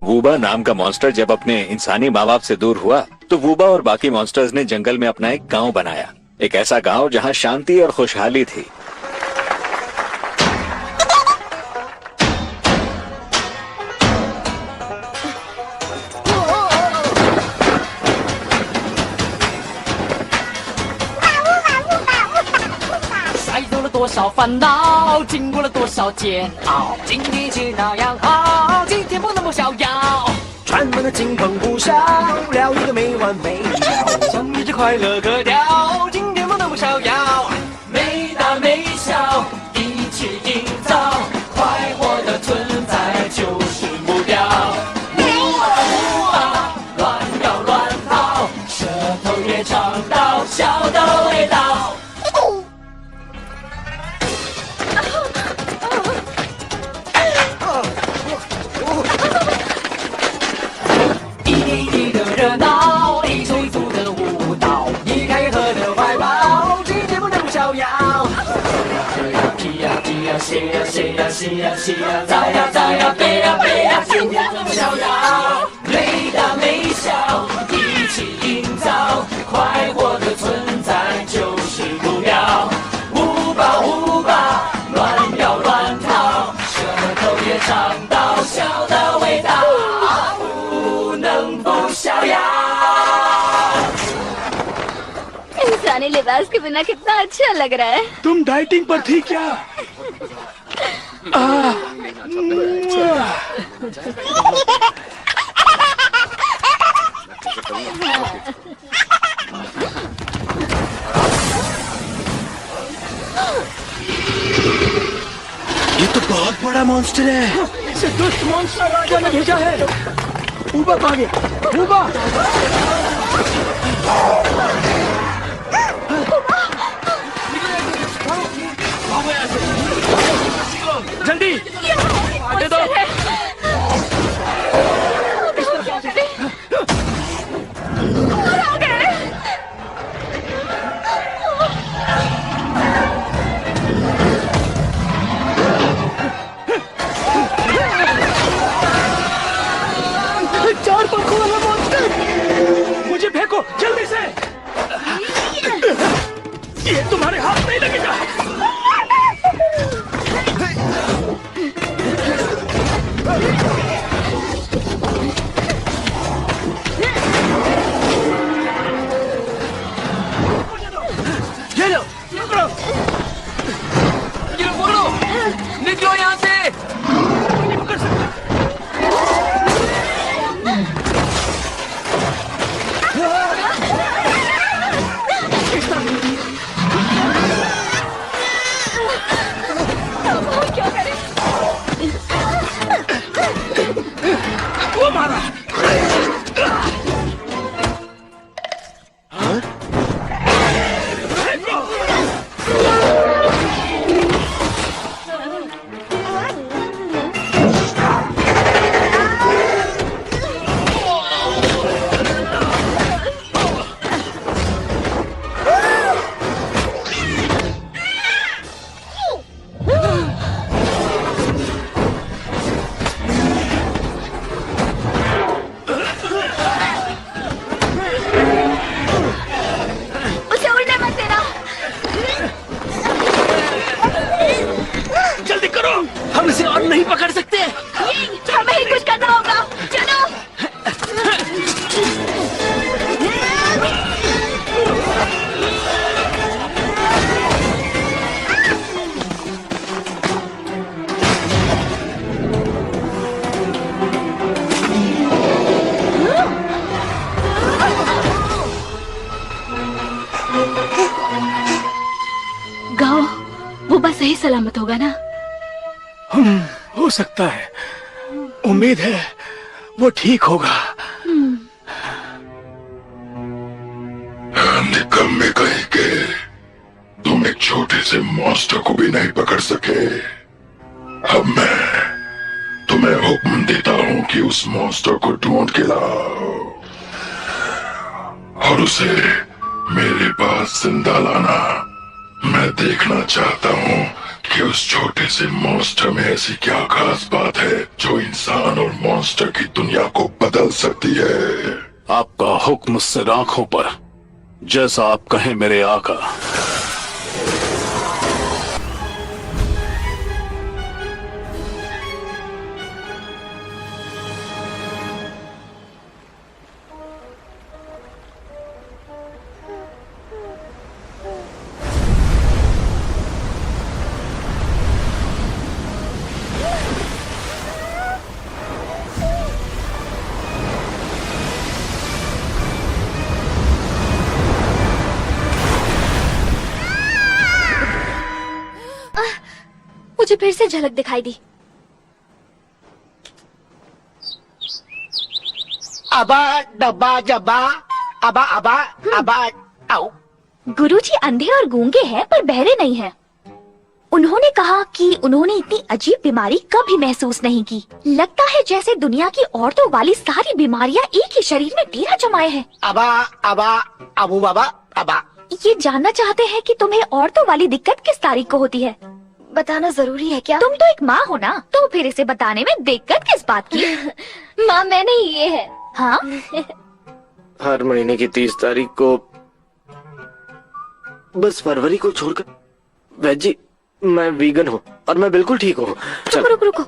वूबा नाम का मॉन्स्टर जब अपने इंसानी माँ बाप से दूर हुआ तो वूबा और बाकी मॉन्स्टर्स ने जंगल में अपना एक गांव बनाया। एक ऐसा गांव जहां शांति और खुशहाली थी। इंसानी लिबास के बिना कितना अच्छा लग रहा है। तुम डाइटिंग पर थी क्या? ये तो बहुत बड़ा मॉन्स्टर है। इसे दुष्ट मॉन्स्टर राजा ने भेजा है। वूबा कहाँ गया? वूबा! जल्दी आने दो। चार पंखों वाला मॉन्स्टर, मुझे फेंको जल्दी से। ये तुम्हारे हाथ नहीं लगेगा। निकलो यहाँ से। वो मारा। हम इसे और नहीं पकड़ सकते। हमें ही कुछ करना होगा। चलो। गाँव वो बस सही सलामत होगा ना? हो सकता है, उम्मीद है वो ठीक होगा। निकम्मे कहीं के, तुम एक छोटे से मॉन्स्टर को भी नहीं पकड़ सके। अब मैं तुम्हें हुक्म देता हूँ कि उस मॉन्स्टर को ढूंढ के लाओ और उसे मेरे पास जिंदा लाना। मैं देखना चाहता हूँ कि उस छोटे से मॉन्स्टर में ऐसी क्या खास बात है जो इंसान और मॉन्स्टर मॉन्स्टर की दुनिया को बदल सकती है। आपका हुक्म सिर आंखों पर, जैसा आप कहें मेरे आका। मुझे फिर से झलक दिखाई दी। अबा डब्बा जब्बा अबा अबा अबा आओ। गुरुजी अंधे और गूंगे हैं पर बहरे नहीं हैं। उन्होंने कहा कि उन्होंने इतनी अजीब बीमारी कभी महसूस नहीं की। लगता है जैसे दुनिया की औरतों वाली सारी बीमारियां एक ही शरीर में डेरा जमाए हैं। अबा अबा अबू बाबा अबा। ये जानना चाहते हैं कि तुम्हें औरतों वाली दिक्कत किस तारीख को होती है? बताना जरूरी है क्या? तुम तो एक माँ हो ना, तो फिर इसे बताने में दिक्कत किस बात की? माँ मैं नहीं, ये है। हाँ हर महीने की 30 तारीख को, बस फरवरी को छोड़कर। वैजी मैं वीगन हूँ और मैं बिल्कुल ठीक हूँ। रुको रुको,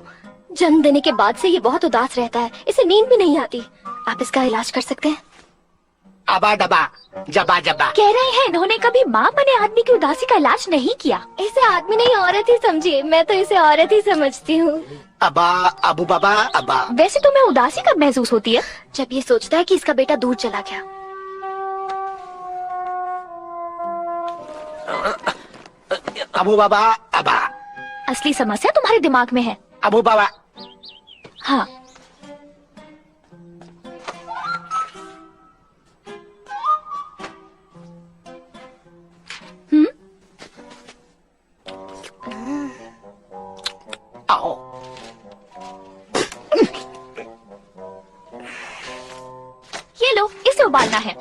जन्म देने के बाद से ये बहुत उदास रहता है, इसे नींद भी नहीं आती। आप इसका इलाज कर सकते हैं? अबा डबा जबा जबा। कह रहे हैं इन्होंने कभी माँ बने आदमी की उदासी का इलाज नहीं किया। इसे आदमी नहीं औरत ही समझिए, मैं तो इसे औरत ही समझती हूँ। अबा अबू बाबा अबा। वैसे तुम्हें उदासी कब महसूस होती है? जब ये सोचता है कि इसका बेटा दूर चला गया। अबू बाबा अबा। असली समस्या तुम्हारे दिमाग में है। अबू बाबा। हाँ आओ। ये लो, इसे उबालना है।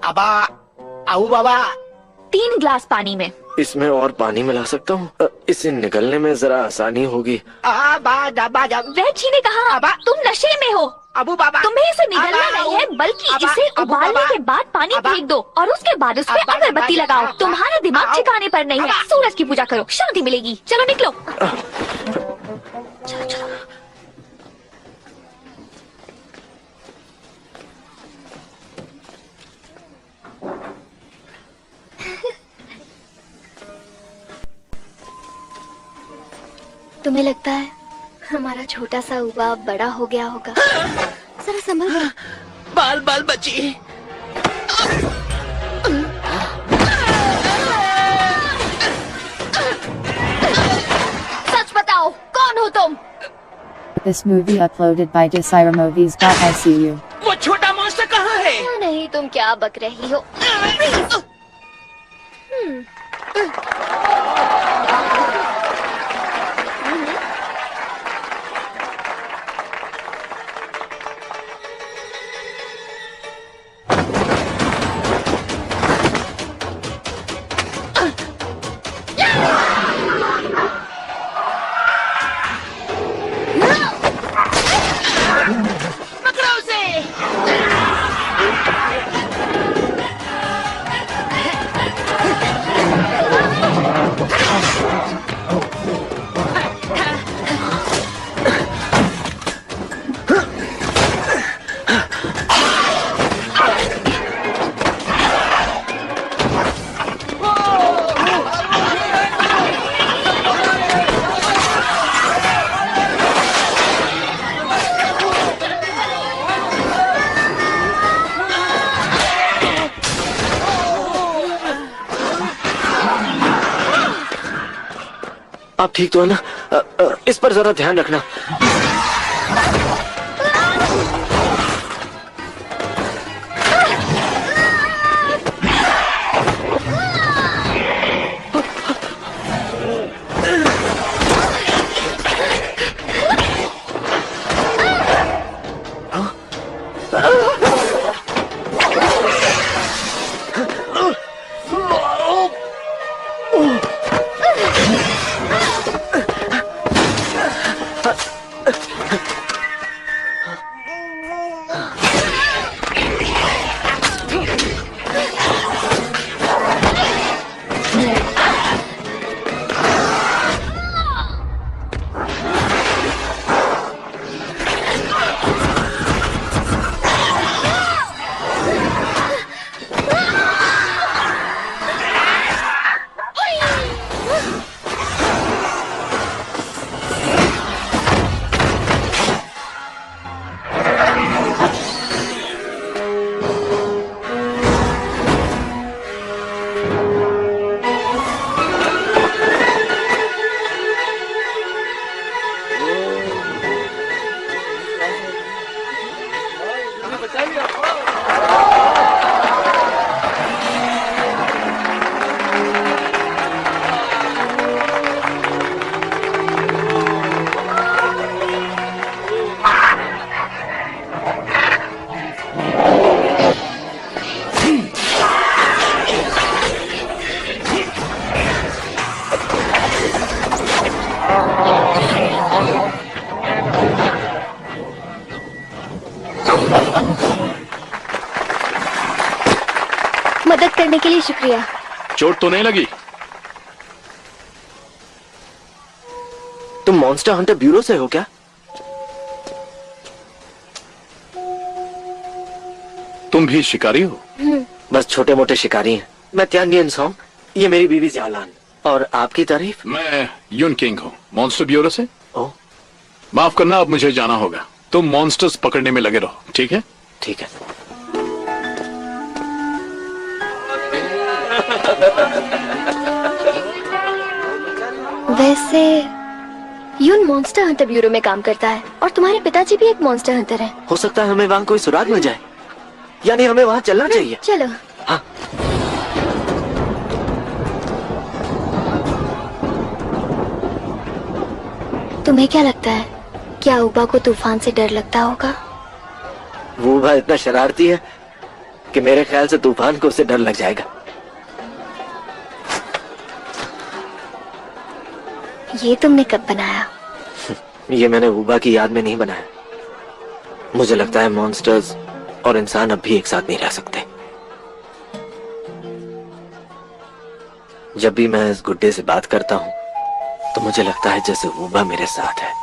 अबा अबू बाबा। 3 ग्लास पानी में। इसमें और पानी मिला सकता हूँ? इसे निकलने में जरा आसानी होगी। अबा डबा जब। वैजी ने कहा अबा। तुम नशे में हो। अबू बाबा। तुम्हें इसे निगलना अबा, नहीं है, बल्कि अबा, इसे अबू उबालने बाबा। के बाद पानी अबा। फेंक दो और उसके बाद उसमें अबा, अगरबत्ती अबा, लगाओ। अबा, तुम्हारा दिमाग अबा, ठिकाने पर नहीं है। अबा। सूरज की पूजा करो, शांति मिलेगी। चलो निकलो। चलो चलो। तुम्हें लगता है हमारा छोटा सा उबा बड़ा हो गया होगा? जरा संभल कर। बाल बाल बची। सच बताओ, कौन हो तुम? This movie uploaded by DesiraMovies.icu. वो छोटा मॉन्स्टर कहाँ है? नहीं, तुम क्या बक रही हो? पकड़ो उसे। आप ठीक तो है ना? इस पर जरा ध्यान रखना। करने के लिए शुक्रिया। चोट तो नहीं लगी? तुम मॉन्स्टर हंटर ब्यूरो से हो क्या? तुम भी शिकारी हो? बस छोटे मोटे शिकारी हैं। मैं त्यानियन सॉन्ग, ये मेरी बीवी जालान। और आपकी तारीफ? मैं यून किंग हूँ, मॉन्स्टर ब्यूरो से। ओ, माफ करना, अब मुझे जाना होगा। तुम मॉन्स्टर्स पकड़ने में लगे रहो, ठीक है? ठीक है। वैसे यून मॉन्स्टर हंटर ब्यूरो में काम करता है और तुम्हारे पिताजी भी एक मॉन्स्टर हंटर हैं। हो सकता है हमें वहाँ कोई सुराग मिल जाए, यानी हमें वहाँ चलना चाहिए। चलो। हाँ। तुम्हें क्या लगता है, क्या उबा को तूफान से डर लगता होगा? वो उबा इतना शरारती है कि मेरे ख्याल से तूफान को उससे डर लग जाएगा। ये तुमने कब बनाया? ये मैंने उबा की याद में नहीं बनाया। मुझे लगता है मॉन्स्टर्स और इंसान अब भी एक साथ नहीं रह सकते। जब भी मैं इस गुड्डे से बात करता हूँ तो मुझे लगता है जैसे उबा मेरे साथ है।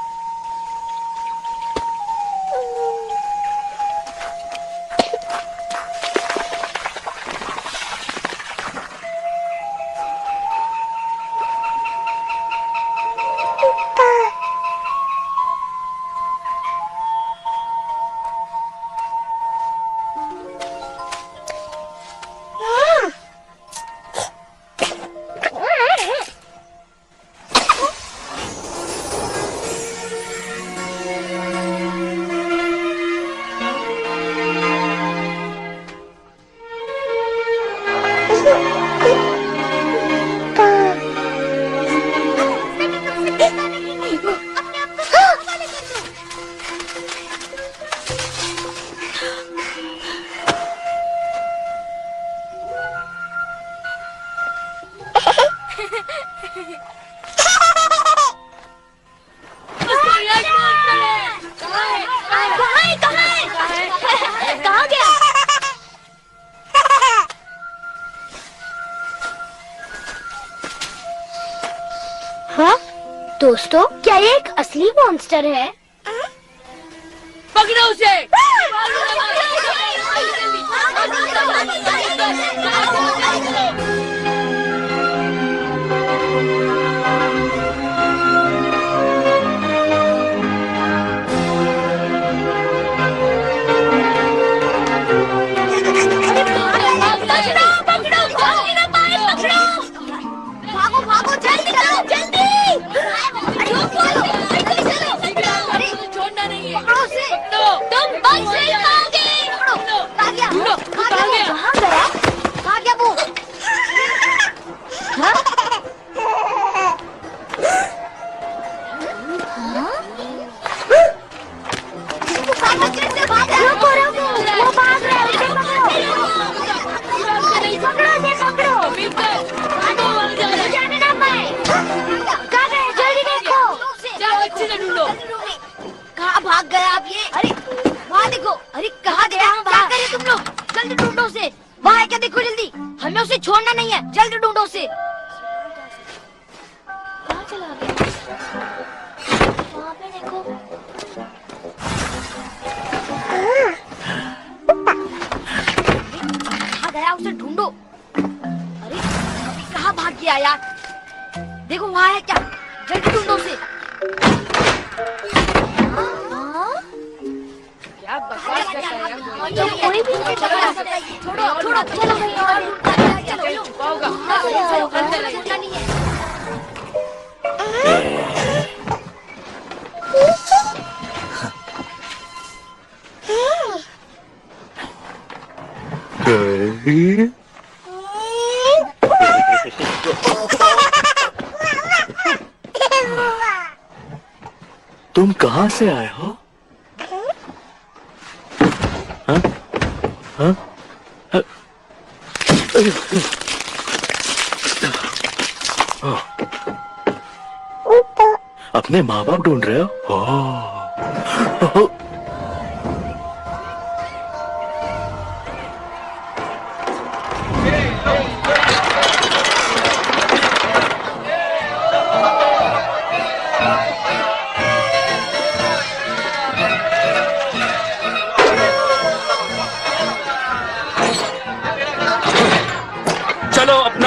हाँ दोस्तों, क्या ये एक असली मॉन्स्टर है? पकड़ो उसे। कहाँ भाग गए आप ये? अरे वहाँ देखो। अरे कहाँ गया? क्या कर रहे तुम लोग? जल्दी ढूंढो उसे। वहाँ है क्या? देखो जल्दी। हमें उसे छोड़ना नहीं है, जल्दी ढूंढो उसे। कहाँ चला गया? वहाँ पे देखो। कहाँ गया? उसे ढूंढो। अरे अभी कहाँ भाग गया यार? देखो वहाँ है क्या? जल्दी ढूंढो उसे। क्या बकवास करता है यार? तो कोई भी नहीं चला सकता। छोड़ो छोड़ो, चलो कहीं और। चलो छुपा होगा। अंदर नहीं है। तुम कहाँ से आए हो? हाँ? हाँ? अपने माँ बाप ढूंढ रहे हो? ओह।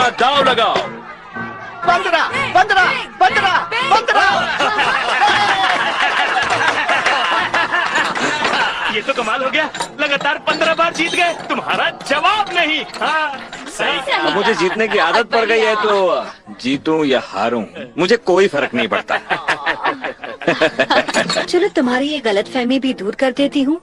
अपना दाव लगाओ। 15 15 15 15। ये तो कमाल हो गया, लगातार 15 बार जीत गए, तुम्हारा जवाब नहीं। हाँ सही। अब मुझे जीतने की आदत पड़ गई है तो जीतूं या हारूं मुझे कोई फर्क नहीं पड़ता। चलो तुम्हारी ये गलतफहमी भी दूर कर देती हूँ।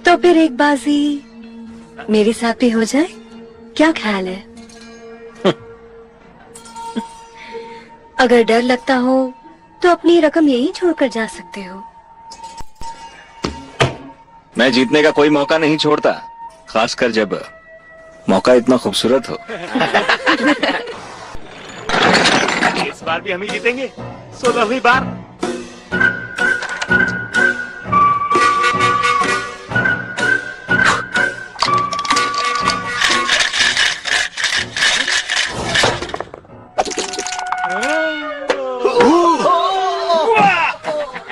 तो फिर एक बाजी मेरे साथ भी हो जाए, क्या ख्याल है? अगर डर लगता हो तो अपनी रकम यहीं छोड़कर जा सकते हो। मैं जीतने का कोई मौका नहीं छोड़ता, खासकर जब मौका इतना खूबसूरत हो। इस बार भी हम ही जीतेंगे, 16वीं बार।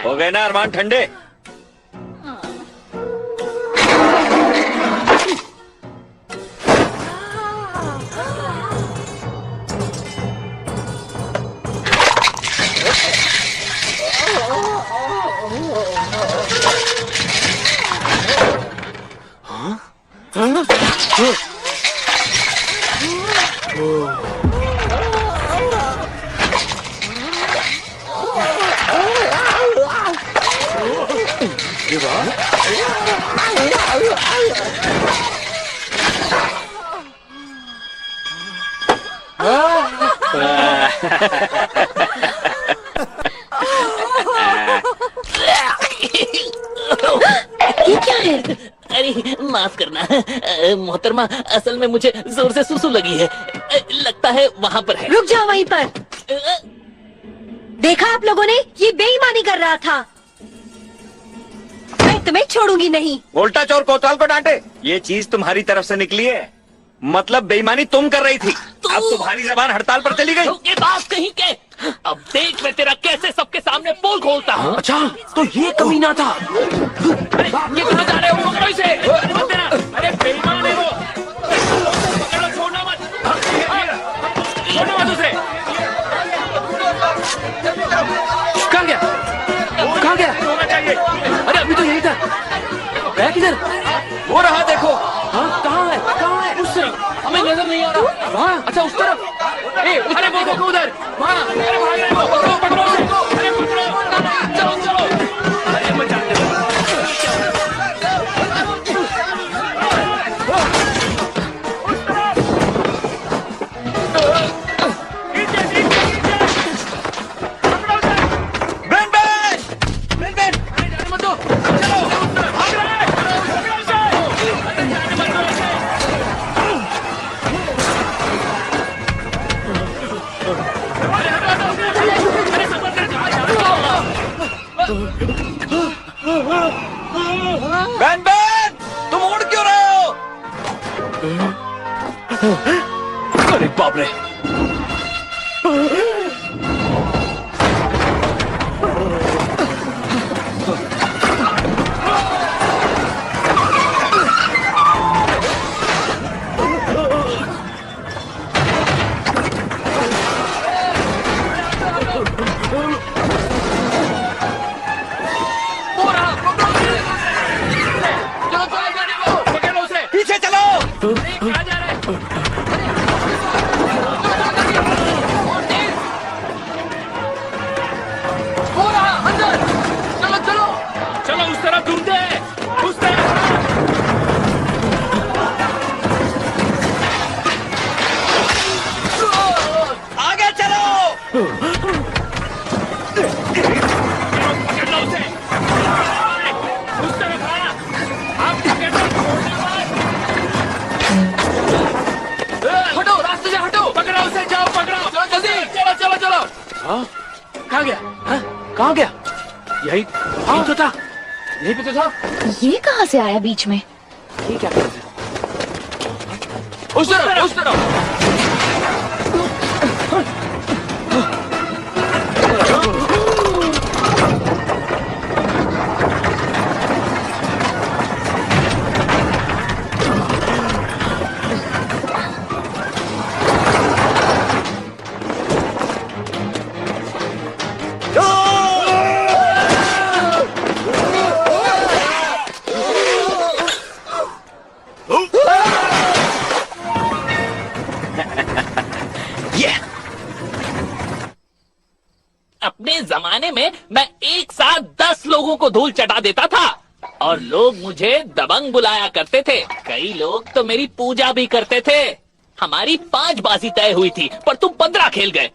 हो गए ना अरमान ठंडे? ये क्या है? अरे माफ करना मोहतरमा, असल में मुझे जोर से सुसु लगी है, लगता है वहाँ पर है। रुक जाओ वहीं पर। देखा आप लोगों ने, ये बेईमानी कर रहा था। मैं तुम्हें छोड़ूंगी नहीं। उल्टा चोर कोतवाल को डांटे। ये चीज तुम्हारी तरफ से निकली है, मतलब बेईमानी तुम कर रही थी। अब तुम्हारी जबान हड़ताल पर चली गई। ये बात कहीं के, अब देख मैं तेरा कैसे सबके सामने पोल खोलता हूँ। अच्छा तो ये कमीना था। अरे ये कहाँ जा रहे हो? पकड़ो इसे। मत देना। अरे बेईमान है वो। पकड़ो, छोड़ना मत। छोड़ना मत उसे। कहाँ गया? कहाँ गया? होना चाहिए। अरे अभी तो यही था। गया किधर? वो रहा देखो। हाँ कहाँ है? कहाँ है? उस तरफ हमें नजर नहीं आ रहा। वहाँ? अच्छा उस तरफ। अरे वो देखो उधर। वहाँ। अरे भाग रहे हो। पकड़ो पकड़ो उसे। अरे पकड़ो। चलो चलो। अरे बचाते हो। बैन बैन, तुम उड़ क्यों रहे हो? अरे बाप रे। पीछे चलो। कहाँ जा रहे? हो रहा अंदर। चलो चलो चलो उस तरफ ढूंढते हैं, उस तरफ। आगे चलो। पकड़ लो उसे। उस तरफ आना। आप पकड़ लो, छोड़ना मत। हटो, रास्ते से हटो। पकड़ो उसे, जाओ पकड़ो। चलो जल्दी, चलो चलो चलो। हाँ कहाँ गया? हाँ कहाँ गया? यही तो था, यही पे तो था। ये कहाँ से आया बीच में? ये क्या कर रहे थे? उस तरफ, उस तरफ। पुराने जमाने में मैं एक साथ 10 लोगों को धूल चटा देता था और लोग मुझे दबंग बुलाया करते थे। कई लोग तो मेरी पूजा भी करते थे। हमारी 5 बाजी तय हुई थी पर तुम 15 खेल गए।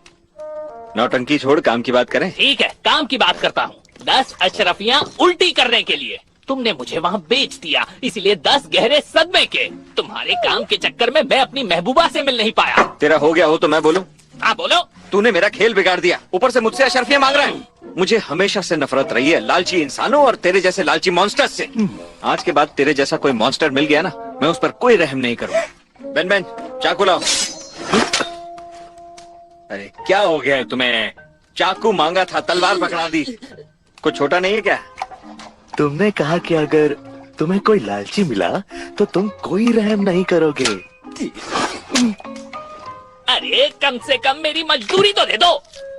नौटंकी छोड़ काम की बात करें। ठीक है, काम की बात करता हूँ। 10 अशरफियाँ उल्टी करने के लिए तुमने मुझे वहाँ बेच दिया, इसलिए 10 गहरे सदमे के। तुम्हारे काम के चक्कर में मैं अपनी महबूबा से मिल नहीं पाया। तेरा हो गया हो तो मैं बोलूं? हाँ बोलो। तूने मेरा खेल बिगाड़ दिया, ऊपर से मुझसे अशरफियाँ मांग रहा है। मुझे हमेशा से नफरत रही है लालची इंसानों और तेरे जैसे लालची मॉन्स्टर्स से। आज के बाद तेरे जैसा कोई मॉन्स्टर मिल गया ना, मैं उस पर कोई रहम नहीं करूंगा। बेन बेन, चाकू लाओ। अरे क्या हो गया है तुम्हें? चाकू मांगा था, तलवार पकड़ा दी। कुछ छोटा नहीं है क्या? तुमने कहा कि अगर तुम्हें कोई लालची मिला तो तुम कोई रहम नहीं करोगे। अरे कम से कम मेरी मजदूरी तो दे दो।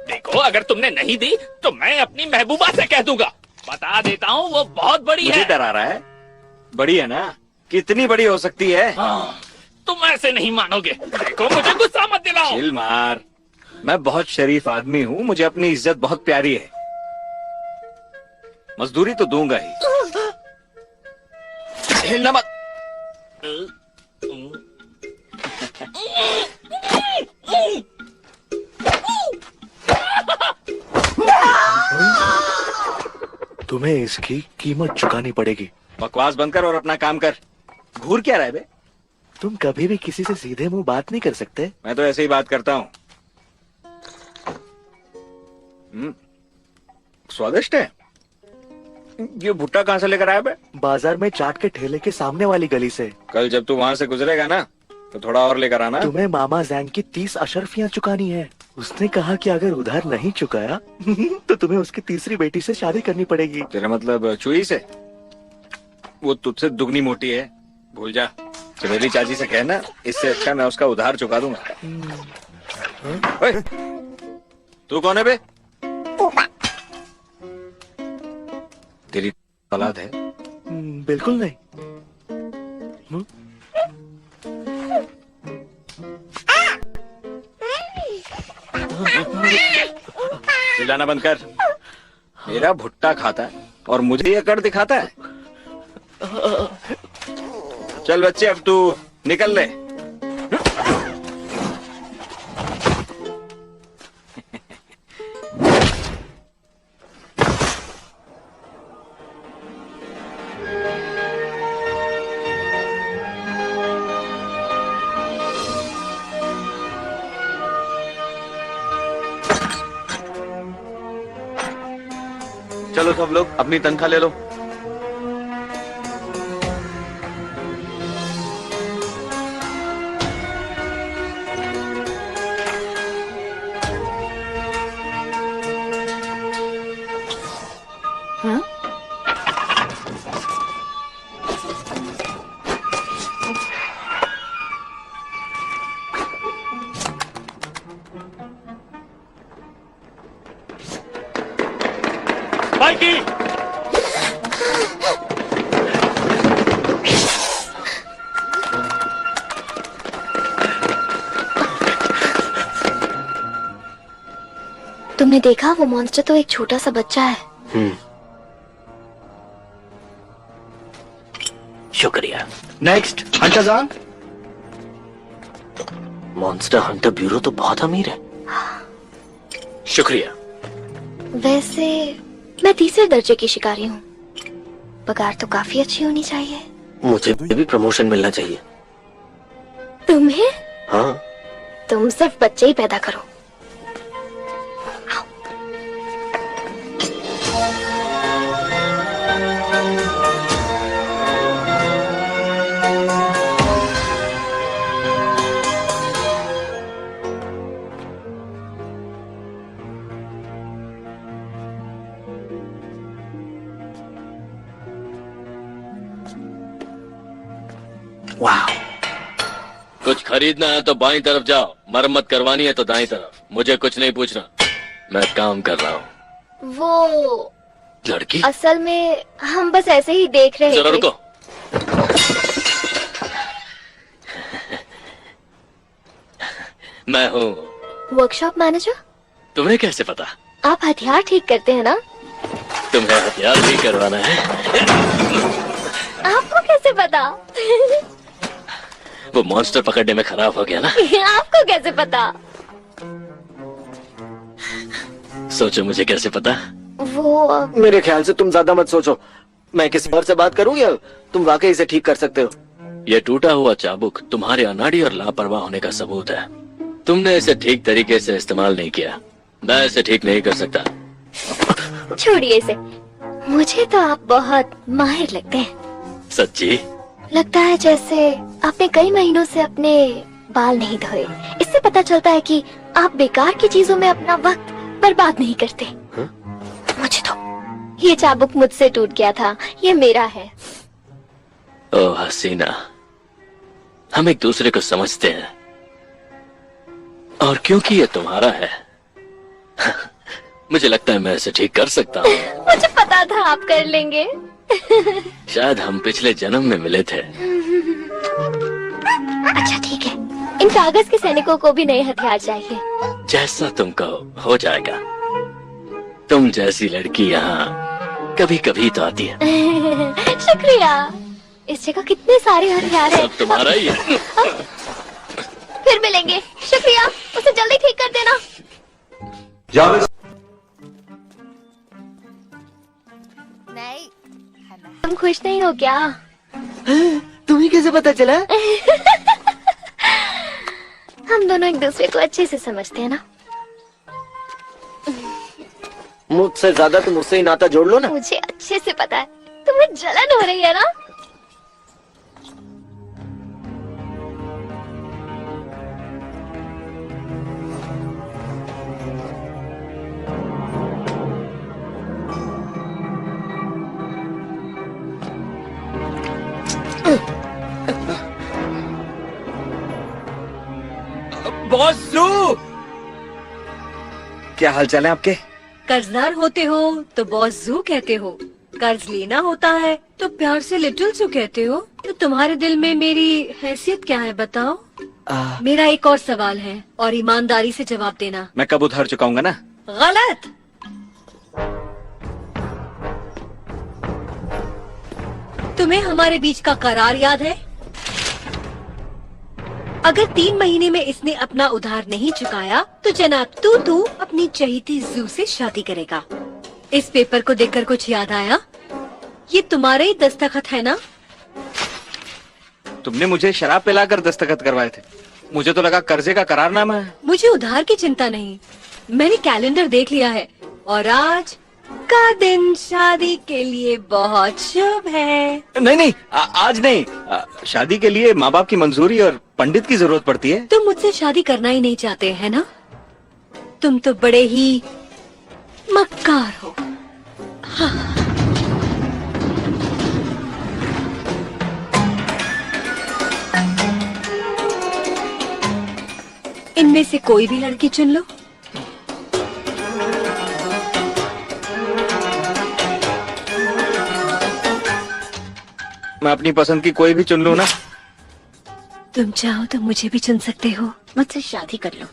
देखो, अगर तुमने नहीं दी तो मैं अपनी महबूबा से कह दूंगा। बता देता हूँ, वो बहुत बड़ी है। मुझे डरा रहा है? बड़ी है ना? कितनी बड़ी हो सकती है? तुम ऐसे नहीं मानोगे। देखो, मुझे गुस्सा मत दिलाओ। चिल मार। मैं बहुत शरीफ आदमी हूँ, मुझे अपनी इज्जत बहुत प्यारी है। मजदूरी तो दूंगा ही। हिलना मत। तुम्हें इसकी कीमत चुकानी पड़ेगी। बकवास बंद कर और अपना काम कर। घूर क्या रहा है बे? तुम कभी भी किसी से सीधे मुंह बात नहीं कर सकते। मैं तो ऐसे ही बात करता हूँ। स्वादिष्ट है। ये भुट्टा कहाँ से लेकर आया बे? बाजार में चाट के ठेले के सामने वाली गली से। कल जब तू वहाँ से गुजरेगा ना तो थोड़ा और लेकर आना। तुम्हें मामा जैन की 30 अशरफियाँ चुकानी है। उसने कहा कि अगर उधार नहीं चुकाया तो तुम्हें उसकी तीसरी बेटी से शादी करनी पड़ेगी। तेरा मतलब चुई से? वो तुझसे दुगनी मोटी है, भूल जा। चमेली चाची से कहना, इससे अच्छा मैं उसका उधार चुका दूंगा। तू कौन है बे? तेरी औलाद है? बिल्कुल नहीं। चिल्लाना बंद कर। मेरा भुट्टा खाता है और मुझे ये कर दिखाता है। चल बच्चे, अब तू निकल ले। चलो सब लोग अपनी तनख्वाह ले लो। हाँ? बाइकी! तुमने देखा, वो मॉन्स्टर तो एक छोटा सा बच्चा है। शुक्रिया। Next Hunter. Monster Hunter bureau तो बहुत अमीर है। शुक्रिया। वैसे मैं तीसरे दर्जे की शिकारी हूँ। पगार तो काफी अच्छी होनी चाहिए। मुझे भी प्रमोशन मिलना चाहिए। तुम्हें? हाँ। तुम सिर्फ बच्चे ही पैदा करो। वाह। कुछ खरीदना है तो बाईं तरफ जाओ, मरम्मत करवानी है तो दाईं तरफ। मुझे कुछ नहीं पूछना, मैं काम कर रहा हूँ। वो लड़की? असल में हम बस ऐसे ही देख रहे थे। जरा रुको। मैं हूँ वर्कशॉप मैनेजर। तुम्हें कैसे पता? आप हथियार ठीक करते हैं ना? तुम्हें हथियार भी करवाना है? आपको कैसे पता? वो मॉन्स्टर पकड़ने में खराब हो गया ना। आपको कैसे पता? सोचो मुझे कैसे पता? वो मेरे ख्याल से तुम ज्यादा मत सोचो। मैं किसी और से बात करूं या तुम वाकई इसे ठीक कर सकते हो? ये टूटा हुआ चाबुक तुम्हारे अनाड़ी और लापरवाह होने का सबूत है। तुमने इसे ठीक तरीके से इस्तेमाल नहीं किया। मैं इसे ठीक नहीं कर सकता। छोड़िए इसे। मुझे तो आप बहुत माहिर लगते हैं। सच्ची? लगता है जैसे आपने कई महीनों से अपने बाल नहीं धोए। इससे पता चलता है कि आप बेकार की चीजों में अपना वक्त बर्बाद नहीं करते। मुझे तो ये चाबुक मुझसे टूट गया था, ये मेरा है। ओ हसीना, हम एक दूसरे को समझते हैं और क्योंकि ये तुम्हारा है मुझे लगता है मैं इसे ठीक कर सकता हूँ। मुझे पता था आप कर लेंगे। शायद हम पिछले जन्म में मिले थे। अच्छा ठीक है, इन कागज के सैनिकों को भी नए हथियार चाहिए। जैसा तुम कहो हो जाएगा। तुम जैसी लड़की यहाँ कभी कभी तो आती है। शुक्रिया। इस जगह कितने सारे हथियार हैं। सब तुम्हारा ही है। फिर मिलेंगे। शुक्रिया, उसे जल्दी ठीक कर देना। नहीं, तुम खुश नहीं हो क्या? तुम्हें कैसे पता चला? हम दोनों एक दूसरे को अच्छे से समझते हैं ना। मुझसे ज्यादा तुम उससे ही नाता जोड़ लो ना। मुझे अच्छे से पता है तुम्हें जलन हो रही है ना। बॉस जू, क्या हाल चाल है आपके? कर्जदार होते हो तो बॉस जू कहते हो, कर्ज लेना होता है तो प्यार से लिटिल जू कहते हो। तो तुम्हारे दिल में मेरी हैसियत क्या है बताओ? मेरा एक और सवाल है और ईमानदारी से जवाब देना। मैं कब उधार चुकाऊंगा ना? गलत। तुम्हें हमारे बीच का करार याद है? अगर 3 महीने में इसने अपना उधार नहीं चुकाया तो जनाब तू अपनी चहीती जू से शादी करेगा। इस पेपर को देखकर कुछ याद आया? ये तुम्हारे ही दस्तखत है ना? तुमने मुझे शराब पिलाकर दस्तखत करवाए थे। मुझे तो लगा कर्जे का करारनामा है। मुझे उधार की चिंता नहीं, मैंने कैलेंडर देख लिया है और आज का दिन शादी के लिए बहुत शुभ है। नहीं, आज नहीं। शादी के लिए माँ बाप की मंजूरी और पंडित की जरूरत पड़ती है। तुम मुझसे शादी करना ही नहीं चाहते है ना? तुम तो बड़े ही मक्कार हो। हाँ। इनमें से कोई भी लड़की चुन लो। मैं अपनी पसंद की कोई भी चुन लूं ना? तुम चाहो तो मुझे भी चुन सकते हो, मुझसे शादी कर लो।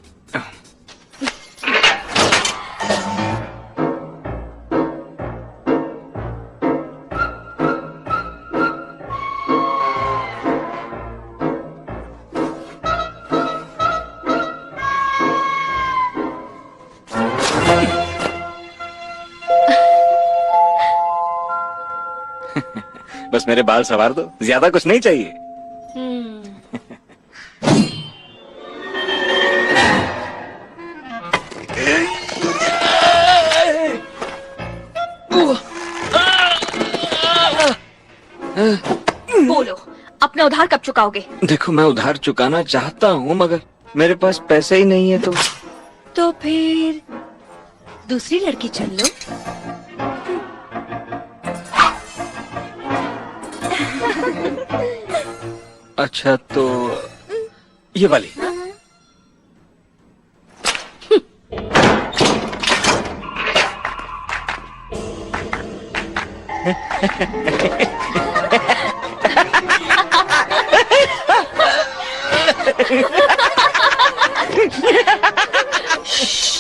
बस मेरे बाल संवार दो, ज्यादा कुछ नहीं चाहिए। बोलो, अपना उधार कब चुकाओगे? देखो, मैं उधार चुकाना चाहता हूँ मगर मेरे पास पैसे ही नहीं है। तो फिर दूसरी लड़की चुन लो। अच्छा, तो ये वाली।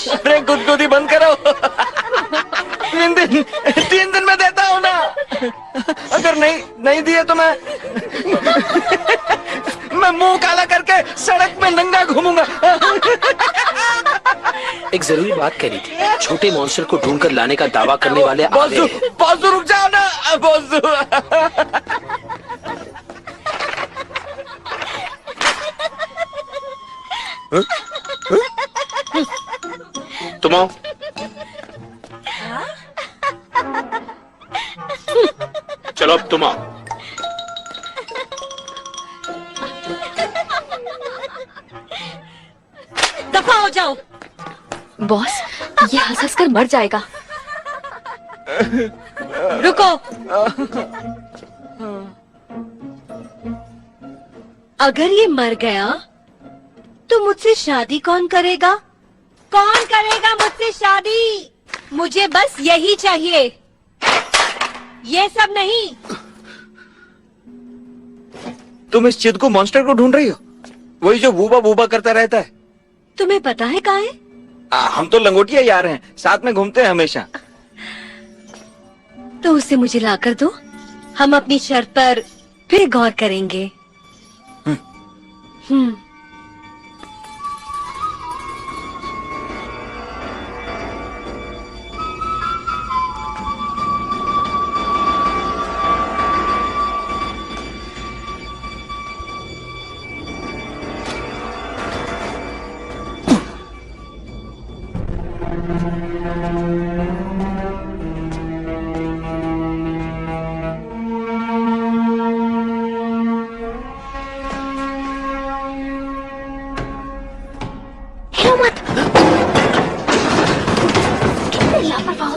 अरे गुदगुदी बंद करो। नहीं दिए तो मैं मुंह काला करके सड़क में नंगा घूमूंगा। एक जरूरी बात करी थी, छोटे मॉन्स्टर को ढूंढकर लाने का दावा करने वाले आ गए हैं। बॉसू रुक जाओ ना बॉसू। तुम आओ। चलो अब तुम आओ। दफा हो जाओ। बॉस, ये हंस कर मर जाएगा। रुको। अगर ये मर गया तो मुझसे शादी कौन करेगा? कौन करेगा मुझसे शादी? मुझे बस यही चाहिए, ये सब नहीं। तुम इस चिद को मॉन्स्टर को ढूंढ रही हो? वही जो बूबा बूबा करता रहता है। तुम्हें पता है कहाँ है? हम तो लंगोटिया यार हैं, साथ में घूमते हैं हमेशा। तो उसे मुझे ला कर दो, हम अपनी शर्त पर फिर गौर करेंगे।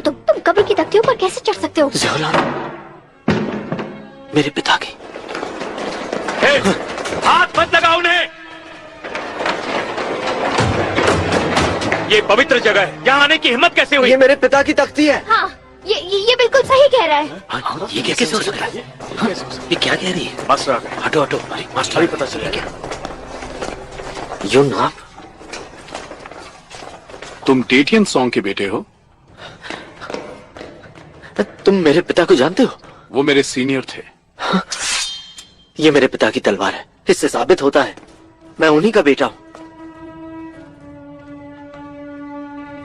तुम कब्र की तख्तियों पर कैसे चढ़ सकते हो? मेरे पिता की। हाथ मत लगाओ उन्हें। ये पवित्र जगह है, यहाँ आने की हिम्मत कैसे हुई? ये मेरे पिता की तख्ती है। हाँ, ये बिल्कुल सही कह रहा है। ये कैसे हो सकता है? ये क्या कह रही है? मास्टर आ गए। हटो हटो। अरे मास्टर, पता चला क्या? यून, आप तुम टेटियन सॉन्ग के बेटे हो? तुम मेरे पिता को जानते हो? वो मेरे सीनियर थे। ये मेरे पिता की तलवार है, इससे साबित होता है मैं उन्हीं का बेटा हूं।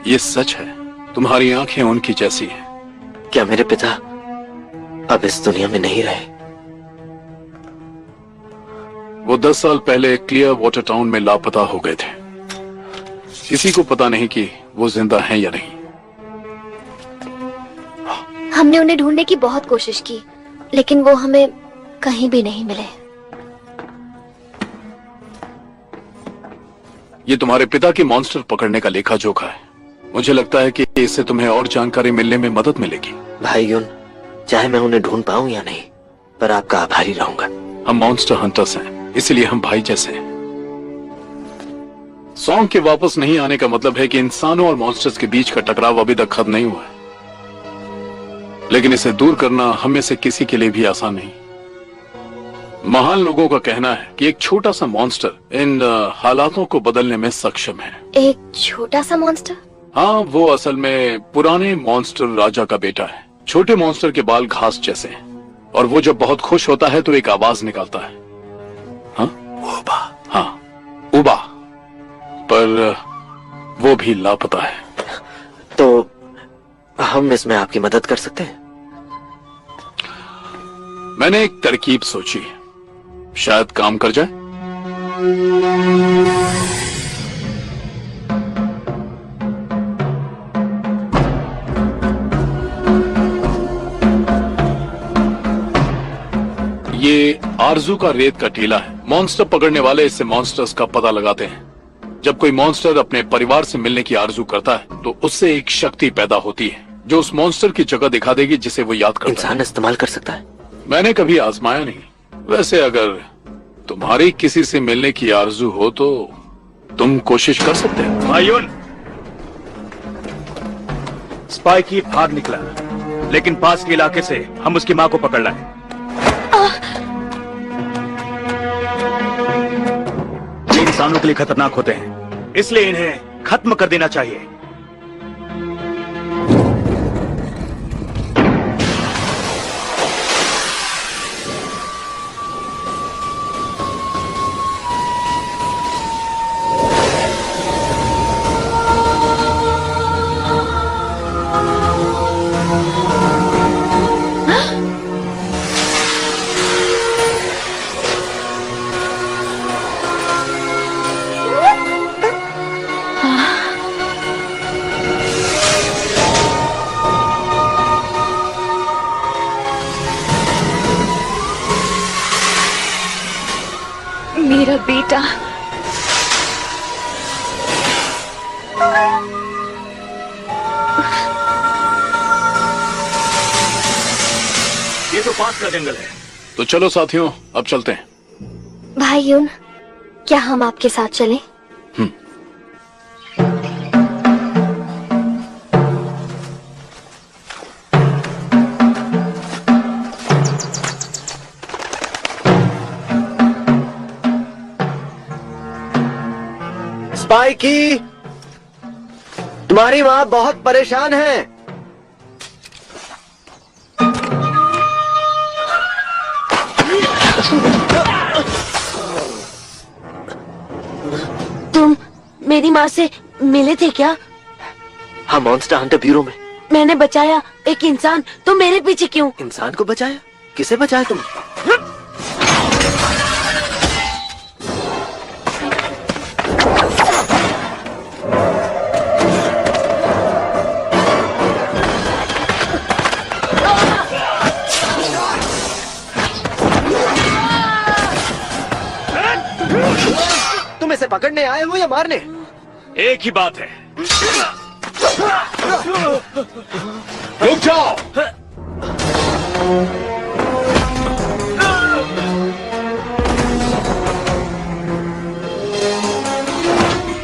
ये सच है, तुम्हारी आंखें उनकी जैसी हैं। क्या मेरे पिता अब इस दुनिया में नहीं रहे? वो 10 साल पहले क्लियर वाटर टाउन में लापता हो गए थे। किसी को पता नहीं कि वो जिंदा हैं या नहीं। हमने उन्हें ढूंढने की बहुत कोशिश की, लेकिन वो हमें कहीं भी नहीं मिले। ये तुम्हारे पिता के मॉन्स्टर पकड़ने का लेखा जोखा है। मुझे लगता है कि इससे तुम्हें और जानकारी मिलने में मदद मिलेगी। भाई यून, चाहे मैं उन्हें ढूंढ पाऊं या नहीं, पर आपका आभारी रहूंगा। हम मॉन्स्टर हंटर्स हैं, इसलिए हम भाई जैसे हैं। सॉन्ग के वापस नहीं आने का मतलब है कि इंसानों और मॉन्स्टर्स के बीच का टकराव अभी तक खत्म नहीं हुआ है, लेकिन इसे दूर करना हम में से किसी के लिए भी आसान नहीं। महान लोगों का कहना है कि एक छोटा सा मॉन्स्टर इन हालातों को बदलने में सक्षम है। एक छोटा सा मॉन्स्टर? हाँ, वो असल में पुराने मॉन्स्टर राजा का बेटा है। छोटे मॉन्स्टर के बाल घास जैसे हैं, और वो जब बहुत खुश होता है तो एक आवाज निकालता है। हाँ, उबा। हाँ, उबा। पर वो भी लापता है। तो हम इसमें आपकी मदद कर सकते हैं? मैंने एक तरकीब सोची, शायद काम कर जाए। ये आरजू का रेत का टीला है। मॉन्स्टर पकड़ने वाले इससे मॉन्स्टर्स का पता लगाते हैं। जब कोई मॉन्स्टर अपने परिवार से मिलने की आरजू करता है तो उससे एक शक्ति पैदा होती है जो उस मॉन्स्टर की जगह दिखा देगी जिसे वो याद करता है। इंसान इस्तेमाल कर सकता है? मैंने कभी आजमाया नहीं। वैसे अगर तुम्हारी किसी से मिलने की आरजू हो तो तुम कोशिश कर सकते हो। भाइयों, स्पाई की बाहर निकला, लेकिन पास के इलाके से हम उसकी मां को पकड़ लाए। ये इंसानों के लिए खतरनाक होते हैं, इसलिए इन्हें खत्म कर देना चाहिए। बेटा। ये तो पास का जंगल है। तो चलो साथियों, अब चलते हैं। भाई यून, क्या हम आपके साथ चलें? स्पाइकी, तुम्हारी माँ बहुत परेशान है। तुम मेरी माँ से मिले थे क्या? हाँ, मॉन्स्टर हंटर ब्यूरो में। मैंने बचाया एक इंसान, तो मेरे पीछे क्यों? इंसान को बचाया? किसे बचाया तुम? तुम इसे पकड़ने आए हो या मारने? एक ही बात है। रुक जाओ।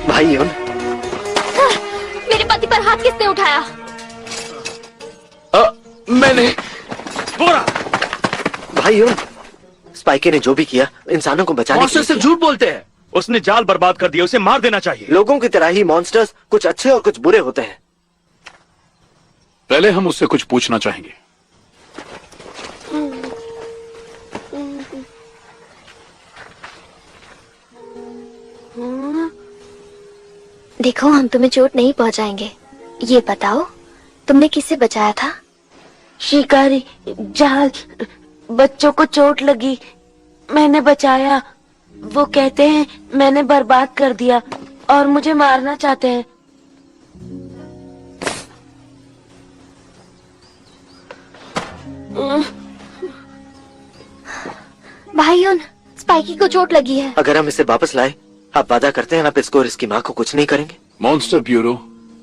भाई यून, मेरे पति पर हाथ किसने उठाया? मैंने। बोरा। भाई यून, स्पाइकी ने जो भी किया इंसानों को बचाने के लिए से झूठ बोलते हैं। उसने जाल बर्बाद कर दिया, उसे मार देना चाहिए। लोगों की तरह ही मॉन्स्टर्स कुछ अच्छे और कुछ बुरे होते हैं। पहले हम उससे कुछ पूछना चाहेंगे। देखो, हम तुम्हें चोट नहीं पहुंचाएंगे। ये बताओ, तुमने किससे बचाया था? शिकारी जाल, बच्चों को चोट लगी, मैंने बचाया। वो कहते हैं मैंने बर्बाद कर दिया और मुझे मारना चाहते हैं। भाई यून, स्पाइकी को चोट लगी है। अगर हम इसे वापस लाए, आप वादा करते हैं आप इसको और इसकी माँ को कुछ नहीं करेंगे? मॉन्स्टर ब्यूरो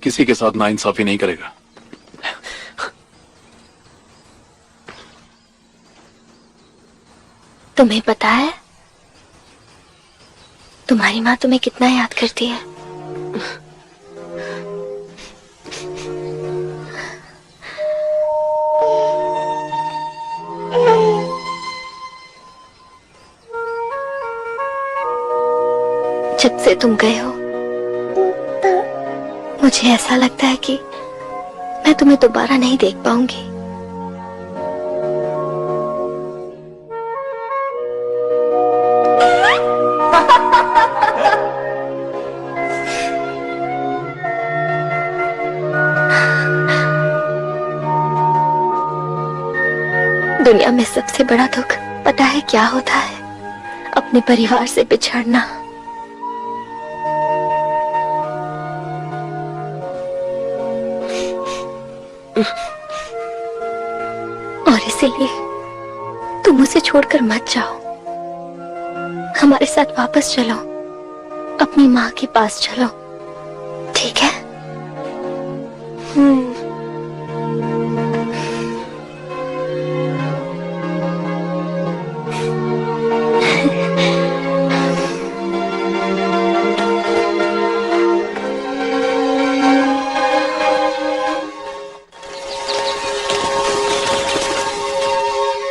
किसी के साथ नाइंसाफी नहीं करेगा। तुम्हें पता है तुम्हारी माँ तुम्हें कितना याद करती है? जब से तुम गए हो मुझे ऐसा लगता है कि मैं तुम्हें दोबारा नहीं देख पाऊंगी। दुनिया में सबसे बड़ा दुख पता है क्या होता है? अपने परिवार से बिछड़ना। और इसीलिए तुम उसे छोड़कर मत जाओ, हमारे साथ वापस चलो, अपनी माँ के पास चलो, ठीक है?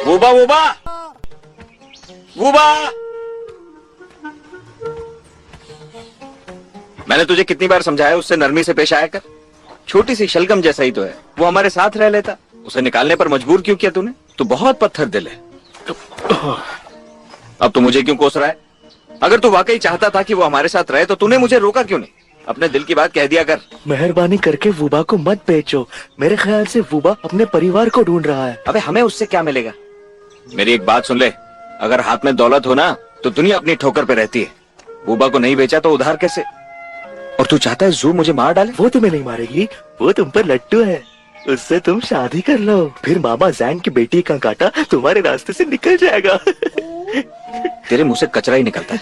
वूबा वूबा वूबा, मैंने तुझे कितनी बार समझाया उससे नरमी से पेश आया कर। छोटी सी शलगम जैसा ही तो है, वो हमारे साथ रह लेता। उसे निकालने पर मजबूर क्यों किया तूने? तू बहुत पत्थर दिल है। अब तू मुझे क्यों कोस रहा है? अगर तू वाकई चाहता था कि वो हमारे साथ रहे तो तूने मुझे रोका क्यों नहीं? अपने दिल की बात कह दिया कर। मेहरबानी करके वूबा को मत बेचो। मेरे ख्याल से वूबा अपने परिवार को ढूंढ रहा है। अबे हमें उससे क्या मिलेगा? मेरी एक बात सुन ले, अगर हाथ में दौलत हो ना तो दुनिया अपनी ठोकर पे रहती है। वूबा को नहीं बेचा तो उधार कैसे? और तू चाहता है जू मुझे मार डाले? वो तुम्हें नहीं मारेगी, वो तुम पर लट्टू है। उससे तुम शादी कर लो, फिर मामा जैन की बेटी का कांटा तुम्हारे रास्ते से निकल जाएगा। तेरे मुंह से कचरा ही निकलता है।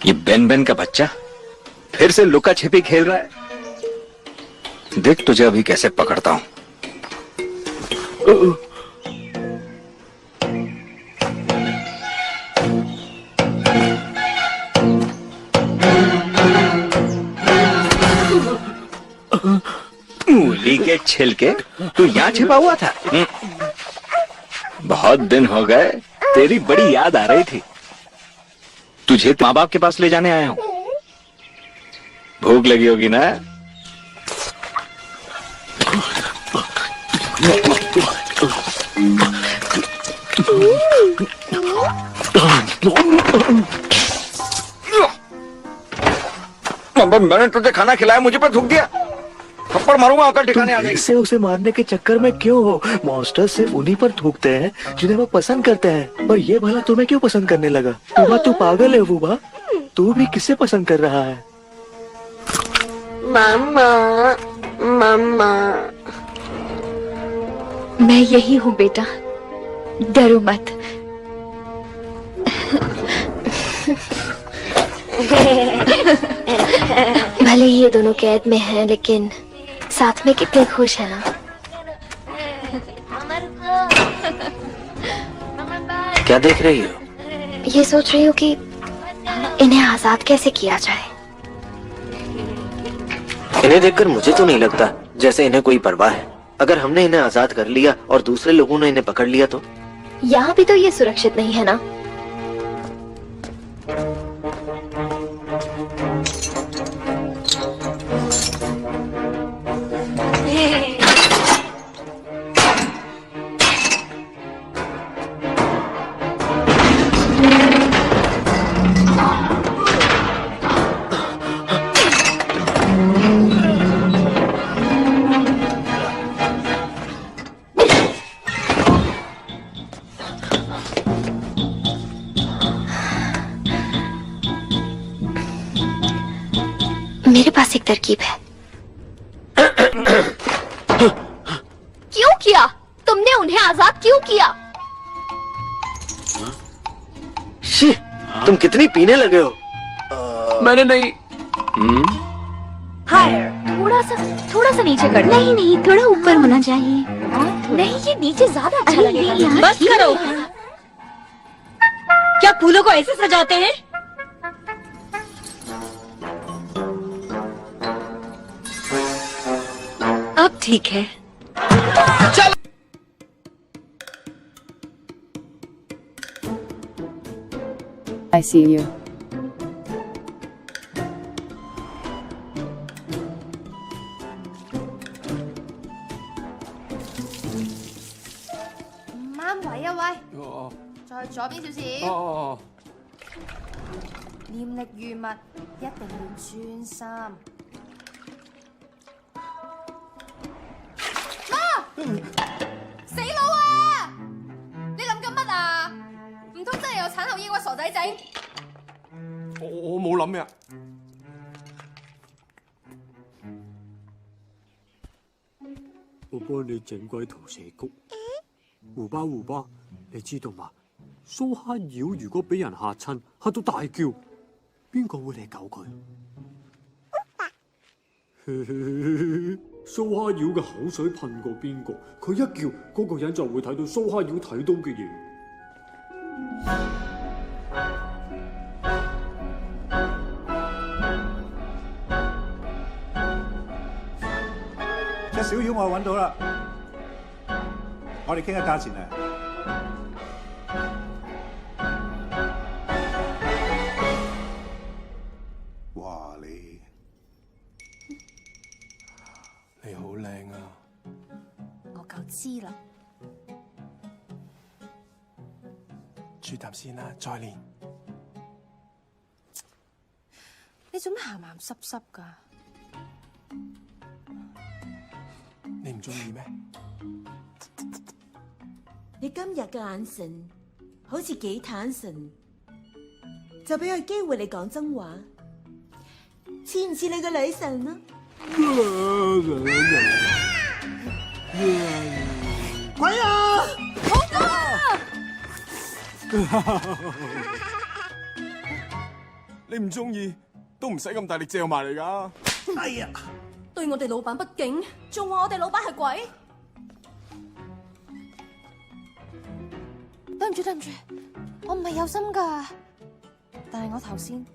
ये बेन बेन का बच्चा फिर से लुका छिपी खेल रहा है। देख तुझे अभी कैसे पकड़ता हूं। मूली के छिलके तू यहाँ छिपा हुआ था? बहुत दिन हो गए, तेरी बड़ी याद आ रही थी। तुझे माँ बाप के पास ले जाने आया हूं। भूख लगी होगी ना? मैंने तुझे खाना खिलाया, मुझे पर थूक दिया। थप्पड़ मारूंगा आकर ठिकाने आ गई। इससे उसे मारने के चक्कर में क्यों हो? मॉन्स्टर सिर्फ उन्हीं पर थूकते हैं जिन्हें वो पसंद करते हैं। और ये भला तुम्हें क्यों पसंद करने लगा? तू पागल है वूबा। तू भी किसे पसंद कर रहा है? मामा, मामा। मैं यही हूँ बेटा, डरो मत। भले ही ये दोनों कैद में हैं, लेकिन साथ में कितने खुश है ना। क्या देख रही हो? ये सोच रही हूँ कि इन्हें आजाद कैसे किया जाए। इन्हें देखकर मुझे तो नहीं लगता जैसे इन्हें कोई परवाह है। अगर हमने इन्हें आजाद कर लिया और दूसरे लोगों ने इन्हें पकड़ लिया तो? यहाँ भी तो ये सुरक्षित नहीं है ना। मेरे पास एक तरकीब है। क्यों किया? तुमने उन्हें आजाद क्यों किया? शी, तुम कितनी पीने लगे हो? मैंने नहीं। थोड़ा सा नीचे कर। नहीं नहीं, थोड़ा ऊपर होना चाहिए। नहीं, ये नीचे ज्यादा अच्छा लगेगा। बस करो। क्या फूलों को ऐसे सजाते हैं? अब ठीक है। चलो। I see you.我冇諗呀。我幫你整鬼圖蛇谷。胡巴胡巴，你知道嘛？蘇蝦妖如果俾人嚇親，嚇到大叫，邊個會嚟救佢？蘇蝦妖嘅口水噴過邊個，佢一叫，嗰個人就會睇到蘇蝦妖睇到嘅嘢。隻小妖我揾到啦，我哋傾下價錢啊！哇，你好靚啊！我夠知啦。煮啖先啦，再練。你做咩鹹鹹濕濕㗎？你唔中意咩？你今日嘅眼神好似幾坦誠，就俾個機會你講真話，似唔似你個女神啊？鬼啊！好啊！你唔中意都唔使咁大力嚼埋嚟噶。哎呀！對我哋老闆不敬，仲話我哋老闆係鬼。對唔住對唔住，我唔係有心噶，但係我頭先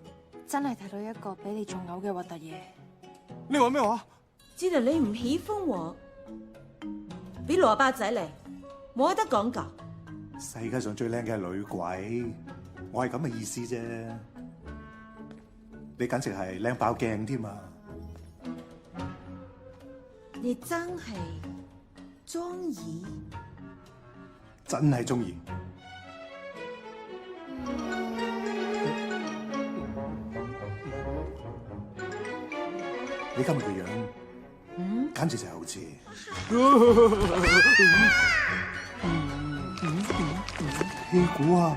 真係睇到一個比你仲嘔嘅核突嘢。你話咩話？知道你唔喜歡我，俾蘿蔔仔嚟，冇得講噶。世界上最靚嘅係女鬼，我係咁嘅意思啫。你簡直係靚爆鏡添啊！你真係中意？真係中意。你今日嘅樣，簡直就係好似屁股啊！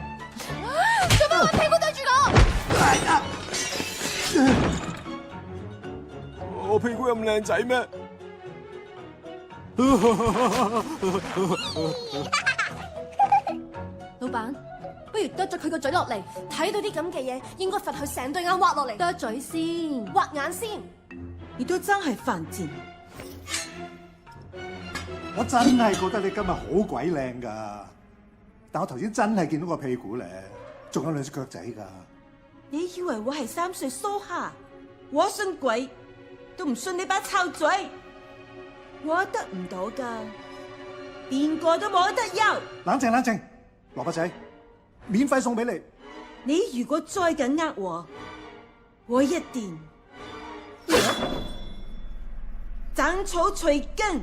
做乜揾屁股對住我？我屁股咁靚仔咩？老闆，不如剁咗佢個嘴落嚟，睇到啲咁嘅嘢，應該罰佢成對眼挖落嚟。剁嘴先，挖眼先。你都真係犯賤！我真係覺得你今日好鬼靚噶，但我頭先真係見到個屁股咧，仲有兩隻腳仔噶。你以為我係3歲蘇蝦？我信鬼都唔信你把臭嘴！我得唔到噶，邊個都冇得有。冷靜冷靜，蘿蔔仔，免費送俾你。你如果再敢呃我一定斬草除根。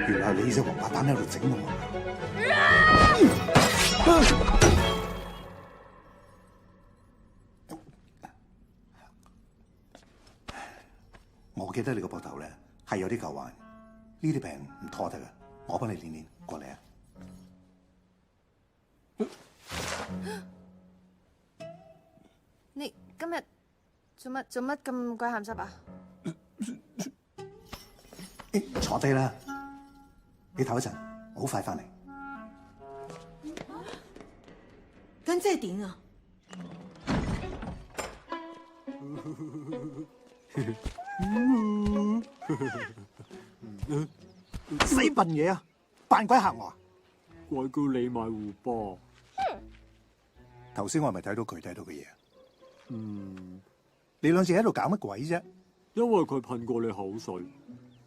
原來你隻王八蛋喺度整我。我記得你個膊頭咧係有啲舊患，呢啲病唔拖得噶，我幫你練練，過嚟啊！你今日做乜咁鬼鹹濕啊？坐低啦，你唞一陣，我好快翻嚟。咁即係點啊？死笨嘢啊！扮鬼嚇我啊！鬼叫你買胡波。頭先我係咪睇到佢睇到嘅嘢？你兩隻喺度搞乜鬼啫？因為佢噴過你口水，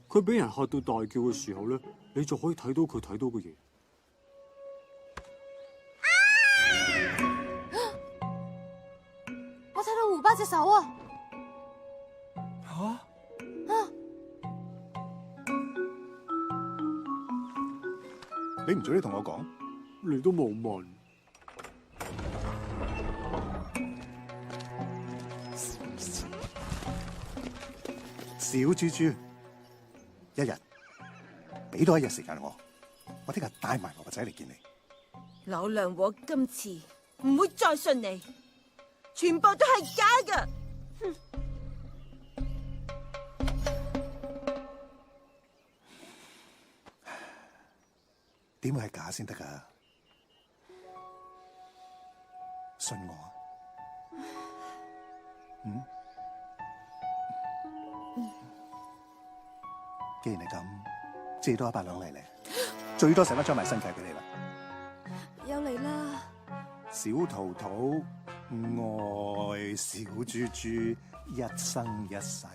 佢俾人嚇到大叫嘅時候咧，你就可以睇到佢睇到嘅嘢。我睇到胡巴隻手啊！你唔早啲同我講，你都冇問。小豬豬，一日俾多一日時間我聽日帶埋我個仔嚟見你。老娘我今次唔會再信你，全部都係假㗎！哼！點會係假先得㗎？信我啊！既然係咁，借多100兩嚟咧，最多使得張埋身契俾你啦。又嚟啦！小桃桃愛小豬豬一生一世。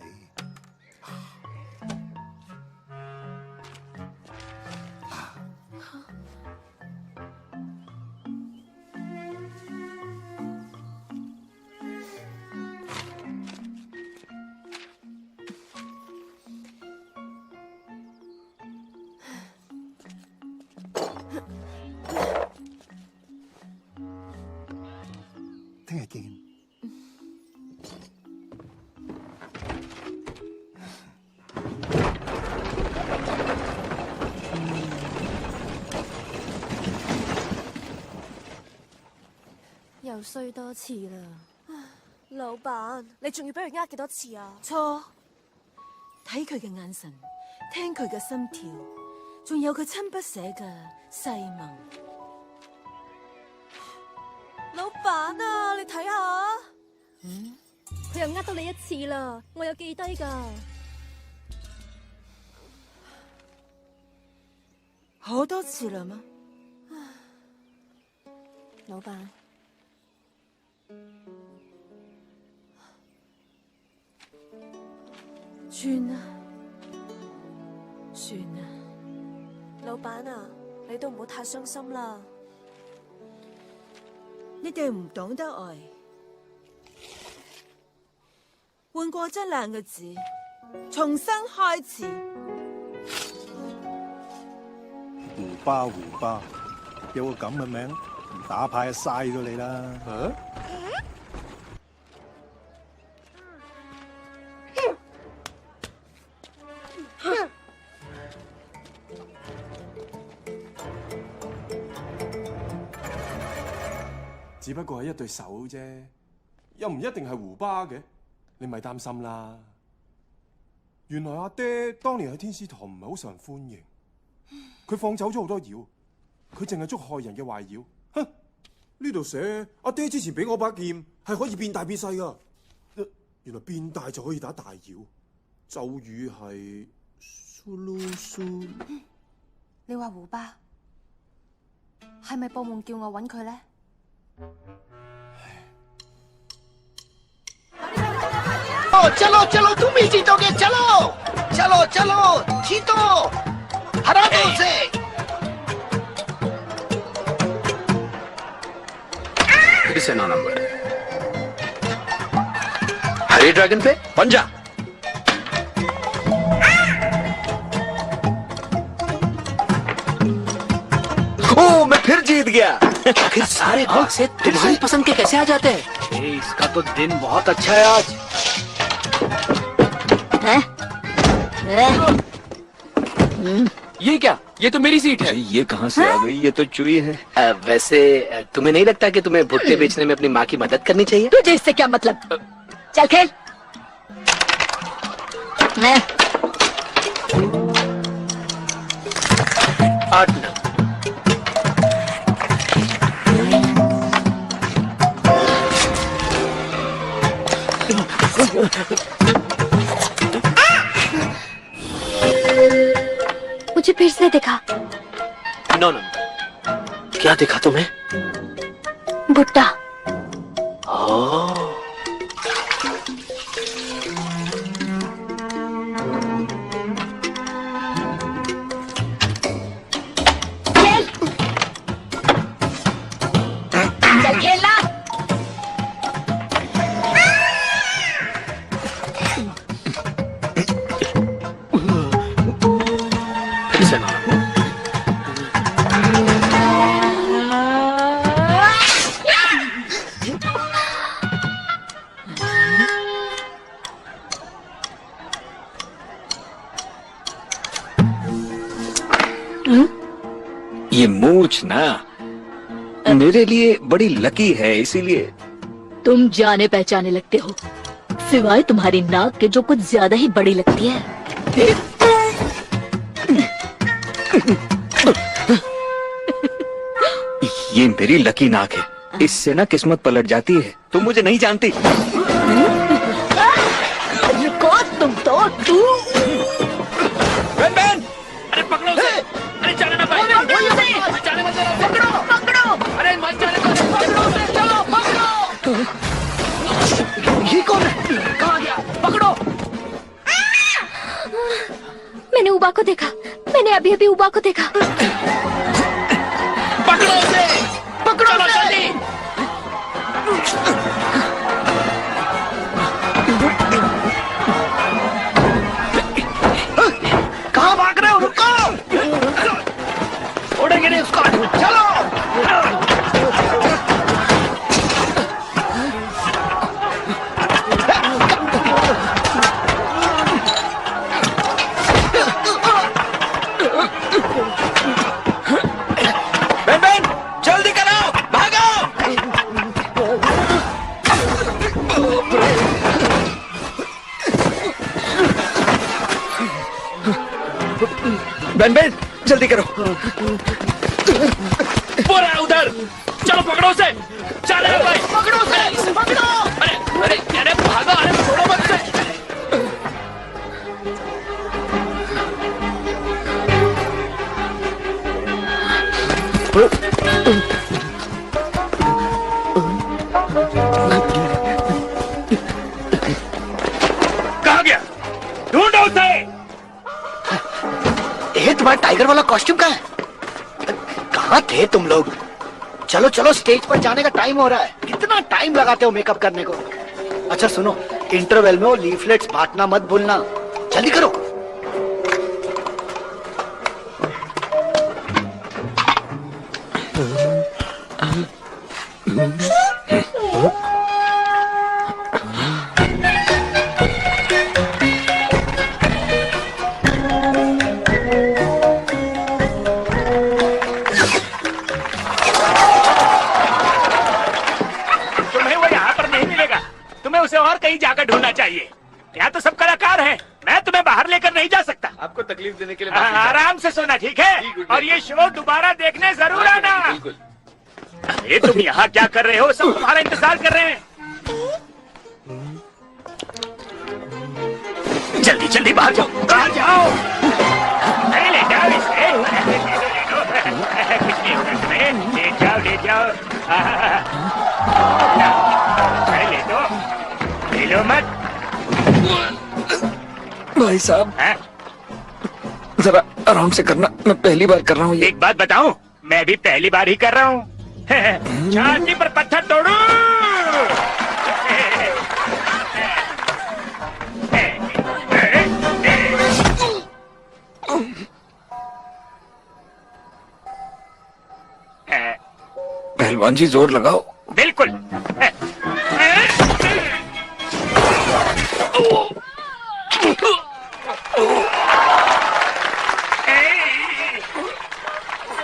又衰多次啦。老闆，你仲要俾佢呃幾多次啊？錯，睇佢嘅眼神，聽佢嘅心跳，仲有佢親不捨嘅誓盟。老闆啊，你睇下，佢又呃到你一次啦，我有記低㗎。好多次啦嗎？老闆，算啦，算啦。老闆啊，你都唔好太傷心啦。你哋唔懂得愛，換過這兩個字，重新開始。胡巴胡巴，有個咁嘅名，唔打牌就嘥咗你啦。只不過係一對手啫，又唔一定係胡巴嘅，你咪擔心啦。原來阿爹當年喺天使堂唔係好受人歡迎，佢放走咗好多妖，佢淨係捉害人嘅壞妖。哼！呢度寫阿爹之前俾我把劍係可以變大變細噶，原來變大就可以打大妖。咒語係蘇嚕蘇。你話胡巴係咪報夢叫我揾佢咧？चलो चलो तुम ही जीतोगे चलो चलो चलो जीतो हरा दो उसे फिर से 9 नंबर हरी ड्रैगन पे पंजा ओ मैं फिर जीत गया। आखिर सारे गोल से तुम्हारी पसंद के कैसे आ जाते हैं? इसका तो दिन बहुत अच्छा है आज। ये क्या? ये तो मेरी सीट है। ये कहाँ से आ गई? ये तो चुई है। वैसे तुम्हें नहीं लगता कि तुम्हें भुट्टे बेचने में अपनी माँ की मदद करनी चाहिए? तुझे इससे क्या मतलब? चल खेल। 8 ना। मुझे फिर से दिखा। 9 नंबर। क्या दिखा तुम्हें? भुट्टा। चल खेलना। फिर से 9 नंबर। ये मूछ ना मेरे लिए बड़ी लकी है, इसीलिए। तुम जाने पहचाने लगते हो, सिवाय तुम्हारी नाक के जो कुछ ज्यादा ही बड़ी लगती है। ये मेरी लकी नाक है, इससे ना किस्मत पलट जाती है। तुम मुझे नहीं जानती। रुको तुम तो तू। अरे पकड़ो उसे! अरे जाने ना पाए! जाने मत देना! पकड़ो! पकड़ो! अरे मत जाने दो! पकड़ो उसे! चलो पकड़ो! ये कौन है? कहाँ गया? पकड़ो! मैंने उबा को देखा। मैंने अभी अभी उबा को देखा। पकड़ो उसे! पकड़ो जल्दी! कहाँ भाग रहे हो? रुको! उड़ेंगे नहीं उसको। चलो! बेन बेन चल बहन बहन जल्दी करो। पूरा उधर, चलो पकड़ो उसे। चलो भाई, पकड़ो उसे, पकड़ो। अरे अरे भागो, अरे छोड़ो मत उसे। कहाँ गया? ढूंढो उसे। ये तुम्हारा टाइगर वाला कॉस्ट्यूम कहाँ है? कहाँ थे तुम लोग? चलो चलो, स्टेज पर जाने का टाइम हो रहा है। कितना टाइम लगाते हो मेकअप करने को? अच्छा सुनो, इंटरवल में वो लीफलेट्स बांटना मत भूलना। जल्दी करो। उसे और कहीं जाकर ढूंढना चाहिए। यहाँ तो सब कलाकार हैं। मैं तुम्हें बाहर लेकर नहीं जा सकता। आपको तकलीफ देने के लिए आराम से सोना, ठीक है? और ये शो दोबारा देखने जरूर आना। बिल्कुल। अरे तुम यहाँ क्या कर रहे हो? सब तुम्हारा इंतजार कर रहे हैं। जल्दी जल्दी बाहर जाओ, बाहर जाओ। अरे ले जाओ इसे। कुछ नहीं होगा तुम्हें। ले जाओ, ले जाओ। अरे ले दो, ले लो मत। भाई साहब जरा आराम से करना, मैं पहली बार कर रहा हूँ। एक बात बताऊं, मैं भी पहली बार ही कर रहा हूँ। छाती पर पत्थर तोड़ू। पहलवान जी जोर लगाओ। बिल्कुल।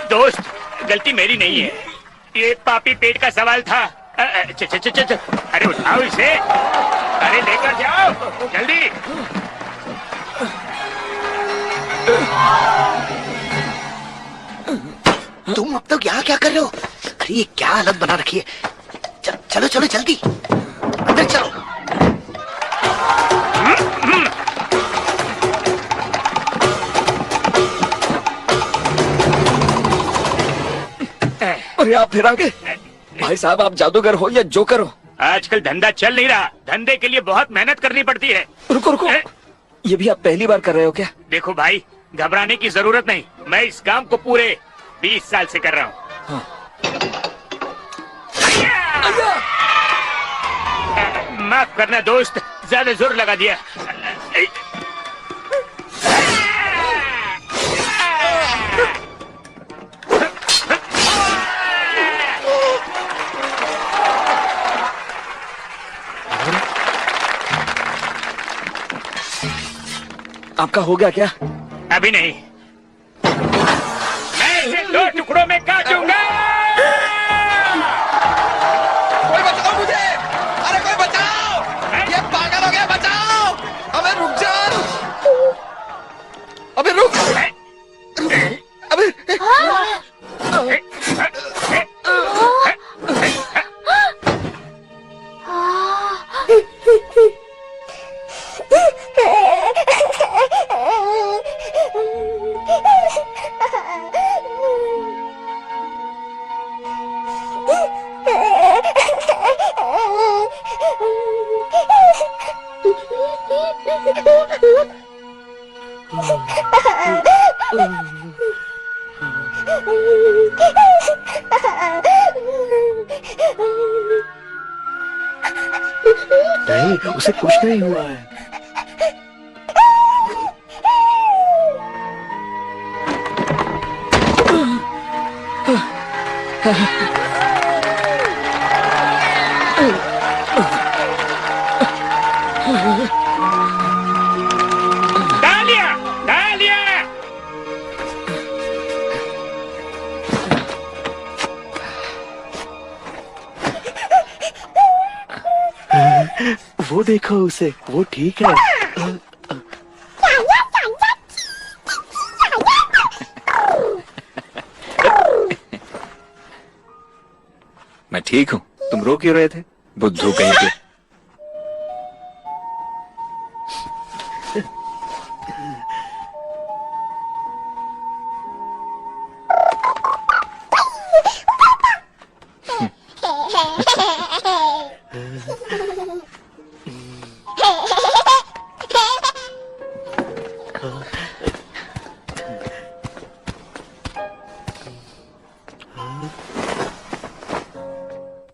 दोस्त, गलती मेरी नहीं है। ये पापी पेट का सवाल था। अरे उठाओ इसे। अरे लेकर जाओ जल्दी। तुम अब तक यहाँ क्या कर रहे हो? अरे ये क्या हालत बना रखी है? चलो चलो जल्दी अंदर चलो। अरे आप फिर आ गए। भाई साहब आप जादूगर हो या जोकर हो? आजकल धंधा चल नहीं रहा। धंधे के लिए बहुत मेहनत करनी पड़ती है। रुको रुको, ये भी आप पहली बार कर रहे हो क्या? देखो भाई, घबराने की जरूरत नहीं। मैं इस काम को पूरे 20 साल से कर रहा हूँ। हाँ। माफ करना दोस्त, ज्यादा जोर लगा दिया। आपका हो गया क्या? अभी नहीं, मैं इसे 2 टुकड़ों में काटूंगा। कोई बचाओ मुझे! अरे कोई बचाओ! ये पागल हो गया, बचाओ! अबे रुक जा! अबे रुक! अबे नहीं, उसे कुछ नहीं हुआ है। डालिया, डालिया। वो देखो उसे, वो ठीक है। मैं ठीक हूँ, तुम रो क्यों रहे थे? बुद्धू कहीं के।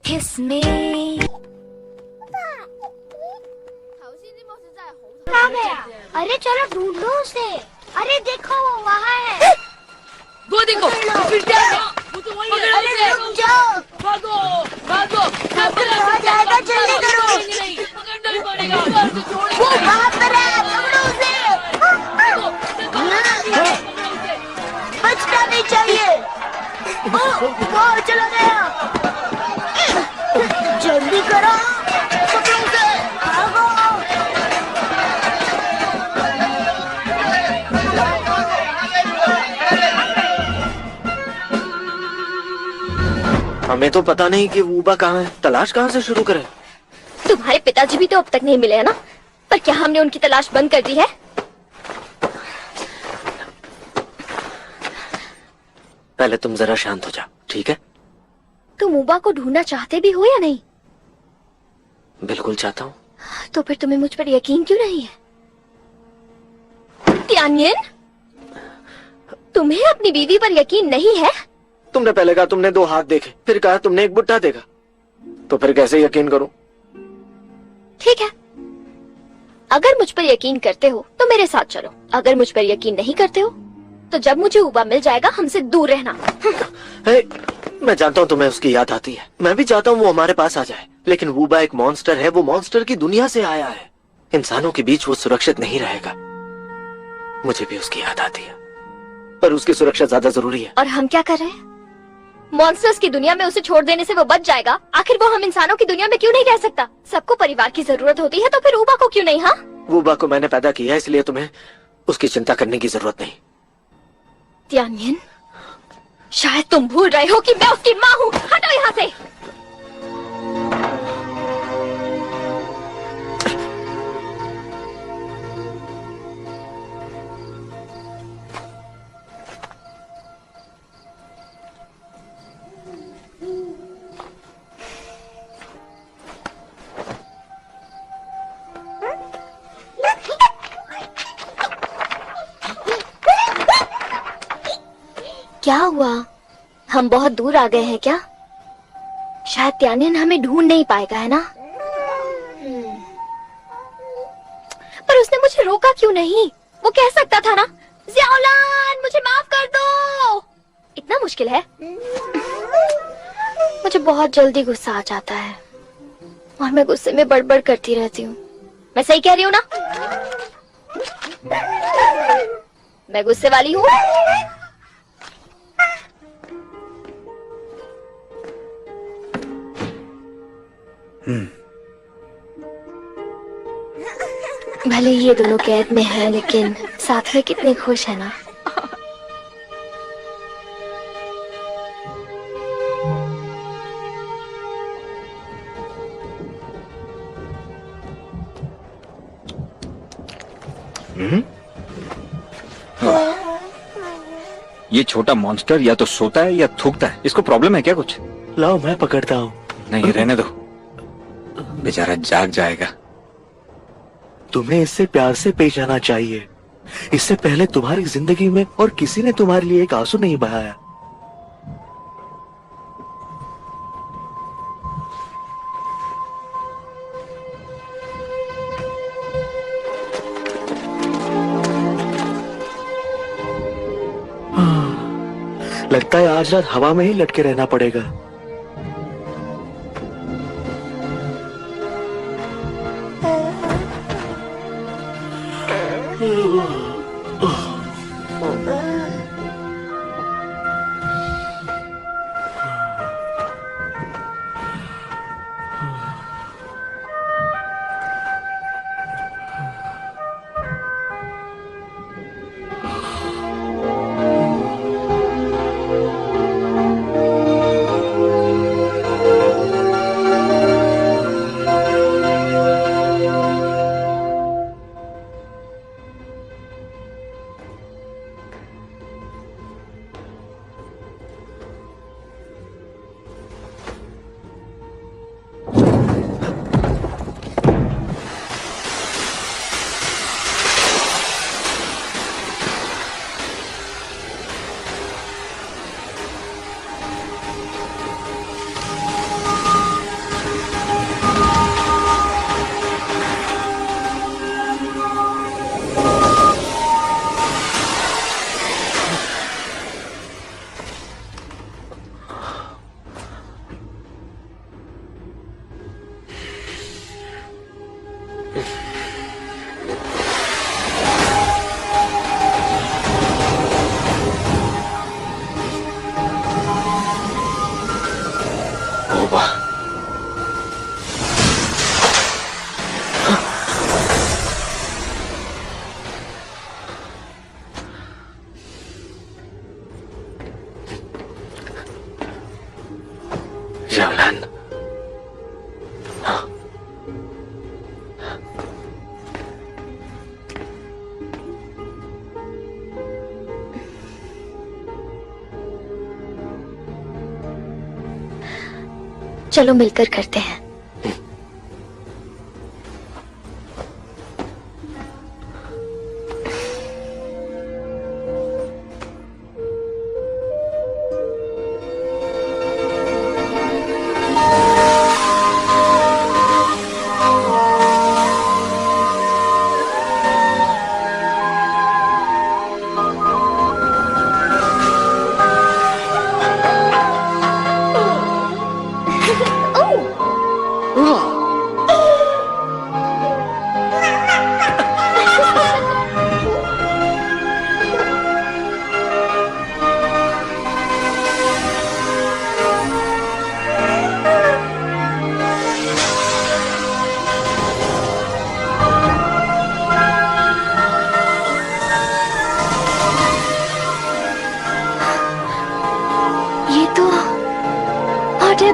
Kiss me. कहाँ गया? अरे चलो ढूंढ लो उसे। अरे देखो वो वहाँ है। वो देखो, फिर क्या है? वो तो वही है। अरे रुक जाओ। भागो, भागो। आ जाएगा, जल्दी करो। पकड़ना ही पड़ेगा। वो वहाँ पर है, पकड़ो उसे। बचना नहीं चाहिए। वो चला गया। जल्दी करो, पकड़ो उसे। भागो। हमें तो पता नहीं कि वूबा कहाँ है। तलाश कहाँ से शुरू करें? तुम्हारे पिताजी भी तो अब तक नहीं मिले है ना? पर क्या हमने उनकी तलाश बंद कर दी है? पहले तुम जरा शांत हो जाओ, ठीक है? तुम वूबा को ढूंढना चाहते भी हो या नहीं? बिल्कुल चाहता हूँ। तो फिर तुम्हें मुझ पर यकीन क्यों नहीं है? त्यानियन, तुम्हें अपनी बीवी पर यकीन नहीं है? तुमने पहले कहा तुमने 2 हाथ देखे, फिर कहा तुमने एक बुट्टा देखा, तो फिर कैसे यकीन करूं? ठीक है, अगर मुझ पर यकीन करते हो तो मेरे साथ चलो। अगर मुझ पर यकीन नहीं करते हो तो जब मुझे वूबा मिल जाएगा हमसे दूर रहना। मैं जानता हूँ तुम्हें उसकी याद आती है, मैं भी चाहता हूँ वो हमारे पास आ जाए, लेकिन वूबा एक मॉन्स्टर है, वो मॉन्स्टर की दुनिया से आया है। इंसानों के बीच वो सुरक्षित नहीं रहेगा। मुझे भी उसकी याद आती है, पर उसकी सुरक्षा ज्यादा जरूरी है। और हम क्या कर रहे हैं? मॉन्स्टर्स की दुनिया में उसे छोड़ देने से वो बच जाएगा। आखिर वो हम इंसानों की दुनिया में क्यों नहीं रह सकता? सबको परिवार की जरूरत होती है, तो फिर वूबा को क्यों नहीं? हाँ, वूबा को मैंने पैदा किया, इसलिए तुम्हें उसकी चिंता करने की जरूरत नहीं। त्यानियन, शायद तुम भूल रहे हो कि मैं उसकी माँ हूँ। हटो यहाँ से। क्या हुआ? हम बहुत दूर आ गए हैं क्या? शायद त्यानियन हमें ढूंढ नहीं पाएगा, है ना? पर उसने मुझे रोका क्यों नहीं? वो कह सकता था ना, ज़ियाओलान मुझे माफ कर दो। इतना मुश्किल है? मुझे बहुत जल्दी गुस्सा आ जाता है और मैं गुस्से में बड़बड़ करती रहती हूँ। मैं सही कह रही हूँ ना? मैं गुस्से वाली हूँ? भले ये दोनों कैद में हैं, लेकिन साथ में कितने खुश हैं ना। ये छोटा मॉन्स्टर या तो सोता है या थूकता है। इसको प्रॉब्लम है क्या कुछ? लाओ मैं पकड़ता हूँ। नहीं, रहने दो, बेचारा जाग जाएगा। तुम्हें इससे प्यार से पेश आना चाहिए। इससे पहले तुम्हारी जिंदगी में और किसी ने तुम्हारे लिए एक आंसू नहीं बहाया। लगता है आज रात हवा में ही लटके रहना पड़ेगा। चलो मिलकर करते हैं।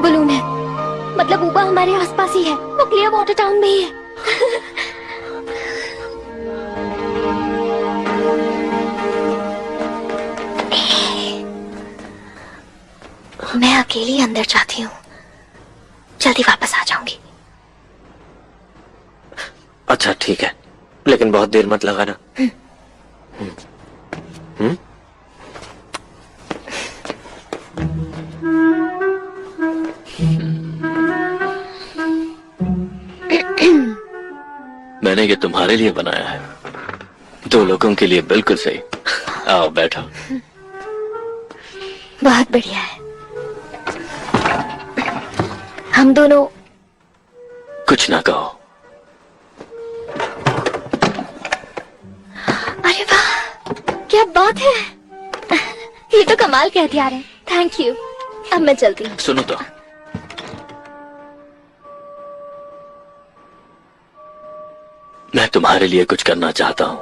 बलून है, मतलब ऊबा हमारे आसपास ही है। वो क्लियर वाटर टाउन में ही है। मैं अकेली अंदर जाती हूँ, जल्दी वापस आ जाऊंगी। अच्छा ठीक है, लेकिन बहुत देर मत लगाना। मैंने ये तुम्हारे लिए बनाया है, 2 लोगों के लिए बिल्कुल सही। आओ बैठो। बहुत बढ़िया है। हम दोनों कुछ ना कहो। अरे वाह, क्या बात है। ये तो कमाल के हथियार है। Thank you. अब मैं चलती हूँ। सुनो तो, मैं तुम्हारे लिए कुछ करना चाहता हूँ।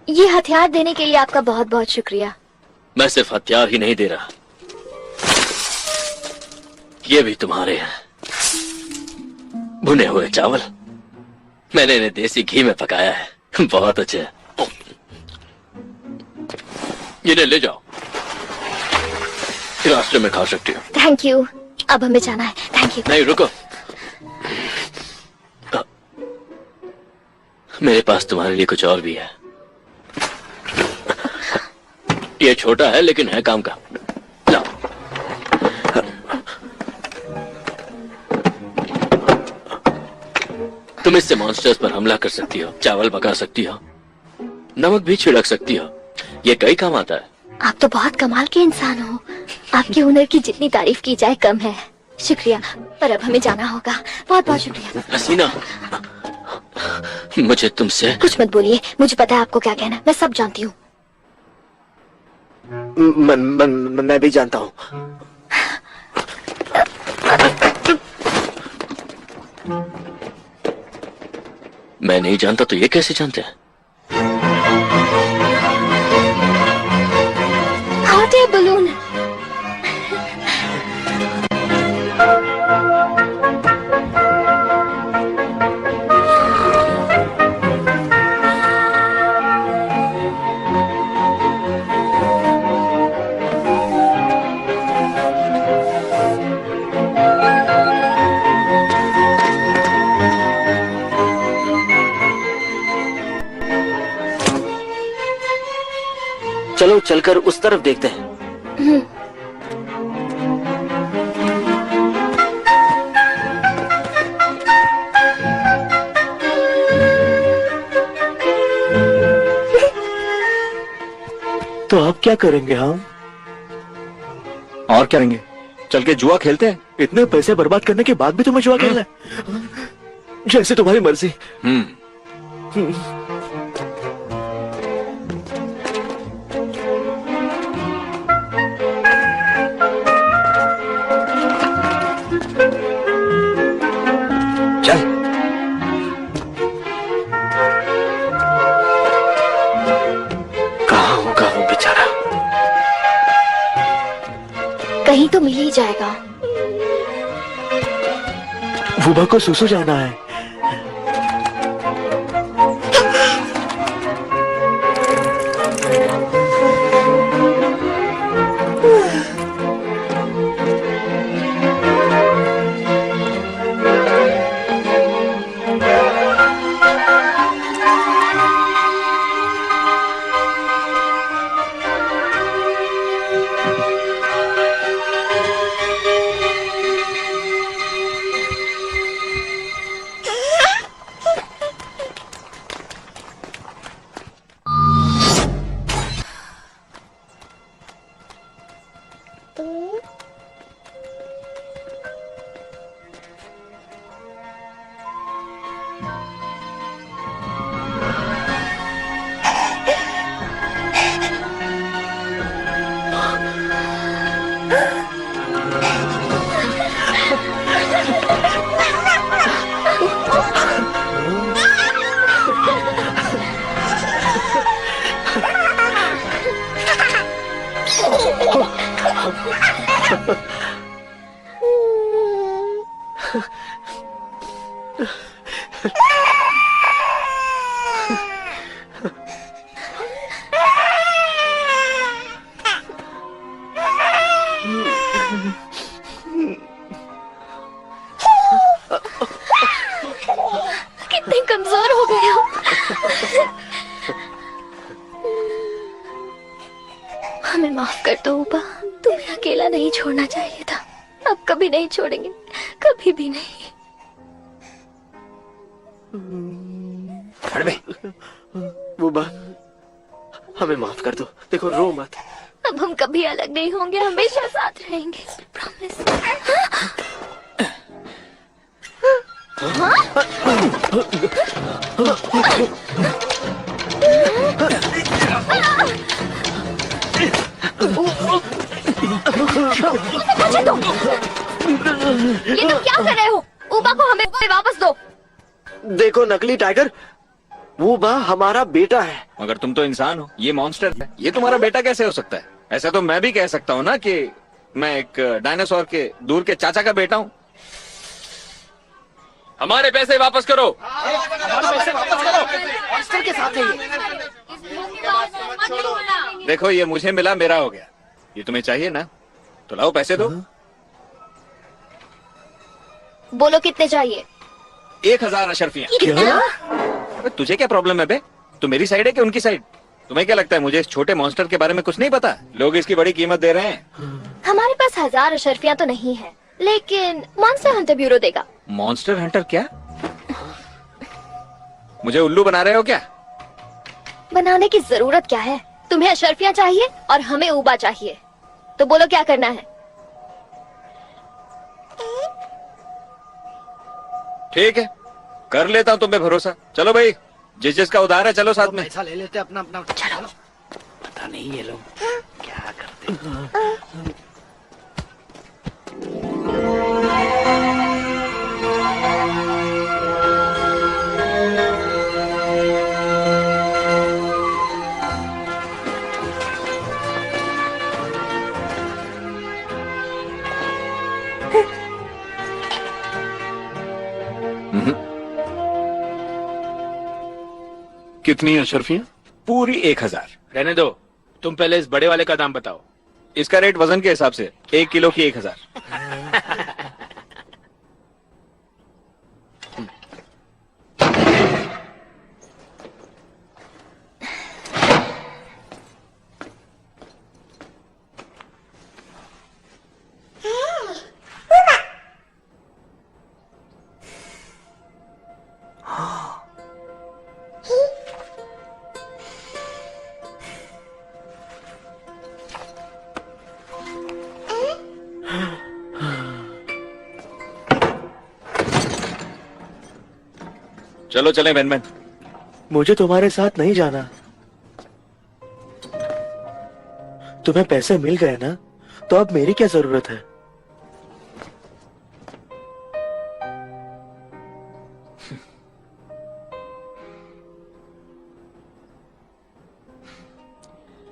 ये हथियार देने के लिए आपका बहुत बहुत शुक्रिया। मैं सिर्फ हथियार ही नहीं दे रहा, ये भी तुम्हारे हैं। भुने हुए चावल, मैंने इन्हें देसी घी में पकाया है, बहुत अच्छे हैं। इन्हें ले जाओ, रास्ते में खा सकती हो। Thank you. अब हमें जाना है। Thank you. नहीं रुको, मेरे पास तुम्हारे लिए कुछ और भी है। ये छोटा है लेकिन है काम का। लाओ। तुम इससे मॉन्स्टर्स पर हमला कर सकती हो, चावल पका सकती हो, नमक भी छिड़क सकती हो। ये कई काम आता है। आप तो बहुत कमाल के इंसान हो। आपके हुनर की जितनी तारीफ की जाए कम है। शुक्रिया, पर अब हमें जाना होगा। बहुत बहुत शुक्रिया। हसीना, मुझे तुमसे कुछ मत बोलिए, मुझे पता है आपको क्या कहना है। मैं सब जानती हूँ। मैं भी जानता हूँ। मैं नहीं जानता तो ये कैसे जानते हैं? Hot air balloon. चलो चलकर उस तरफ देखते हैं। तो आप क्या करेंगे? हम और क्या करेंगे? चल के जुआ खेलते हैं। इतने पैसे बर्बाद करने के बाद भी तुम्हें जुआ खेलना है? जैसे तुम्हारी मर्जी। चल। कहाँ होगा वो बेचारा? कहीं तो मिल ही जाएगा। वुबा को सुसु जाना है। कितने कमजोर हो गए हो। हमें माफ कर दो उपा, तुम्हें अकेला नहीं छोड़ना चाहिए था। अब कभी नहीं छोड़ेंगे, कभी भी नहीं। वुबा, हमें माफ कर दो। देखो, रो मत। अब हम कभी अलग नहीं होंगे, हमेशा साथ रहेंगे। प्रॉमिस। मुझे दो। ये तुम क्या कर रहे हो? उबा को हमें वापस दो। देखो नकली टाइगर, वुबा हमारा बेटा है। मगर तुम तो इंसान हो, ये मॉन्स्टर है। ये तुम्हारा बेटा कैसे हो सकता है? ऐसा तो मैं भी कह सकता हूँ ना कि मैं एक डायनासोर के दूर के चाचा का बेटा हूँ। हमारे पैसे वापस करो। मॉन्स्टर के साथ है ये। देखो, ये मुझे मिला, मेरा हो गया। ये तुम्हें चाहिए ना, तो लाओ पैसे दो। बोलो कितने चाहिए? 1000 अशरफियां। तुझे क्या प्रॉब्लम है बे? तू मेरी साइड है कि उनकी साइड? तुम्हें क्या लगता है मुझे इस छोटे मॉन्स्टर के बारे में कुछ नहीं पता? लोग इसकी बड़ी कीमत दे रहे हैं। हमारे पास 1000 अशरफियां तो नहीं है, लेकिन मॉन्स्टर हंटर ब्यूरो देगा। मॉन्स्टर हंटर क्या? मुझे उल्लू बना रहे हो क्या? बनाने की जरूरत क्या है? तुम्हें अशरफियां चाहिए और हमें उबा चाहिए, तो बोलो क्या करना है? ठीक है, कर लेता हूँ तुम पे भरोसा। चलो भाई, जिस जिसका उधार है चलो साथ में। पैसा ले लेते अपना अपना। चलो। पता नहीं ये लोग क्या करते हैं। कितनी अशरफियां? पूरी 1000। रहने दो, तुम पहले इस बड़े वाले का दाम बताओ। इसका रेट वजन के हिसाब से 1 किलो की 1000। चलो चलें बैनमैन। मुझे तुम्हारे साथ नहीं जाना। तुम्हें पैसे मिल गए ना, तो अब मेरी क्या जरूरत है?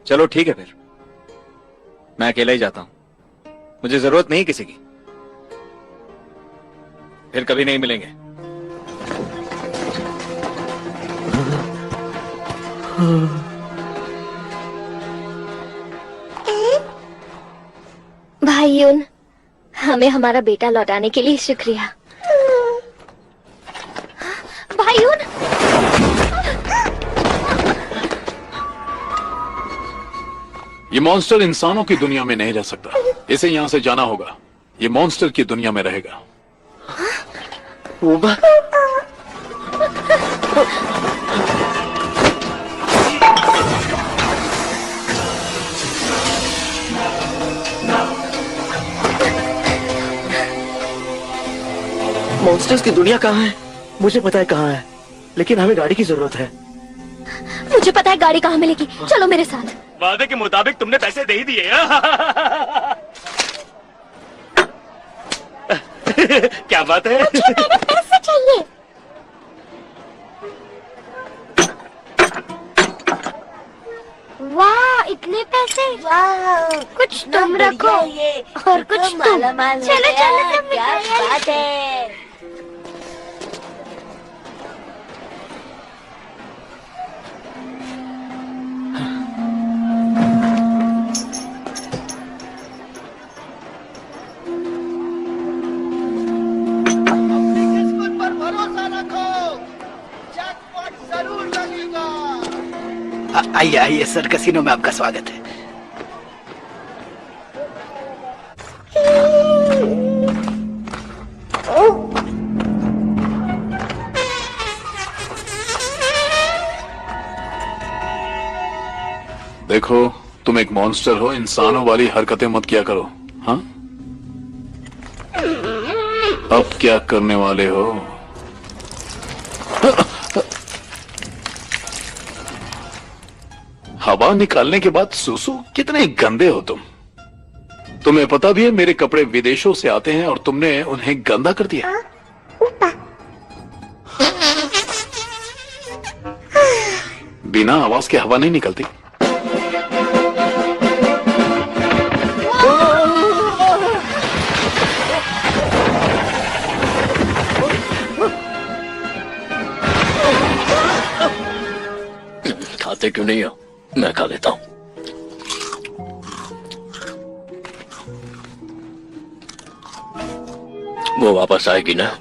चलो ठीक है फिर, मैं अकेला ही जाता हूं। मुझे जरूरत नहीं किसी की। फिर कभी नहीं मिलेंगे। भाईयों, हमें हमारा बेटा लौटाने के लिए शुक्रिया। भाईयों, ये मॉन्स्टर इंसानों की दुनिया में नहीं रह सकता। इसे यहां से जाना होगा। ये मॉन्स्टर की दुनिया में रहेगा। ऊबा, मॉन्स्टर्स की दुनिया कहाँ है? मुझे पता है कहाँ है, लेकिन हमें गाड़ी की जरूरत है। मुझे पता है गाड़ी कहाँ मिलेगी। चलो मेरे साथ। वादे के मुताबिक तुमने पैसे दे ही दिए। क्या बात है? मुझे मेरे पैसे चाहिए। वाह, इतने पैसे। वाह, कुछ तुम रखो और कुछ तुम। चलो चलो, क्या बात है। आइए आइए सर, कैसीनो में आपका स्वागत है। देखो, तुम एक मॉन्स्टर हो, इंसानों वाली हरकतें मत किया करो। हाँ, अब क्या करने वाले हो? हवा निकालने के बाद सुसु, कितने गंदे हो तुम। तुम्हें पता भी है मेरे कपड़े विदेशों से आते हैं और तुमने उन्हें गंदा कर दिया। बिना आवाज के हवा नहीं निकलती। खाते क्यों नहीं हो? मैं खा लेता हूं। वो वापस आएगी ना?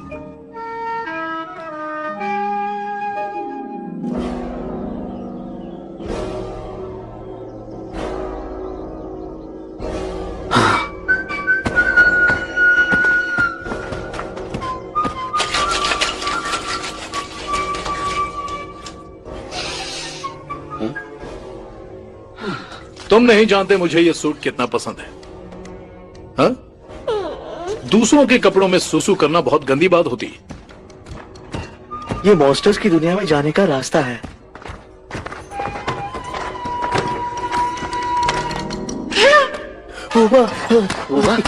तुम नहीं जानते मुझे ये सूट कितना पसंद है। हाँ? दूसरों के कपड़ों में सुसु करना बहुत गंदी बात होती है। ये मॉन्स्टर्स की दुनिया में जाने का रास्ता है। ऊबा, ऊबा।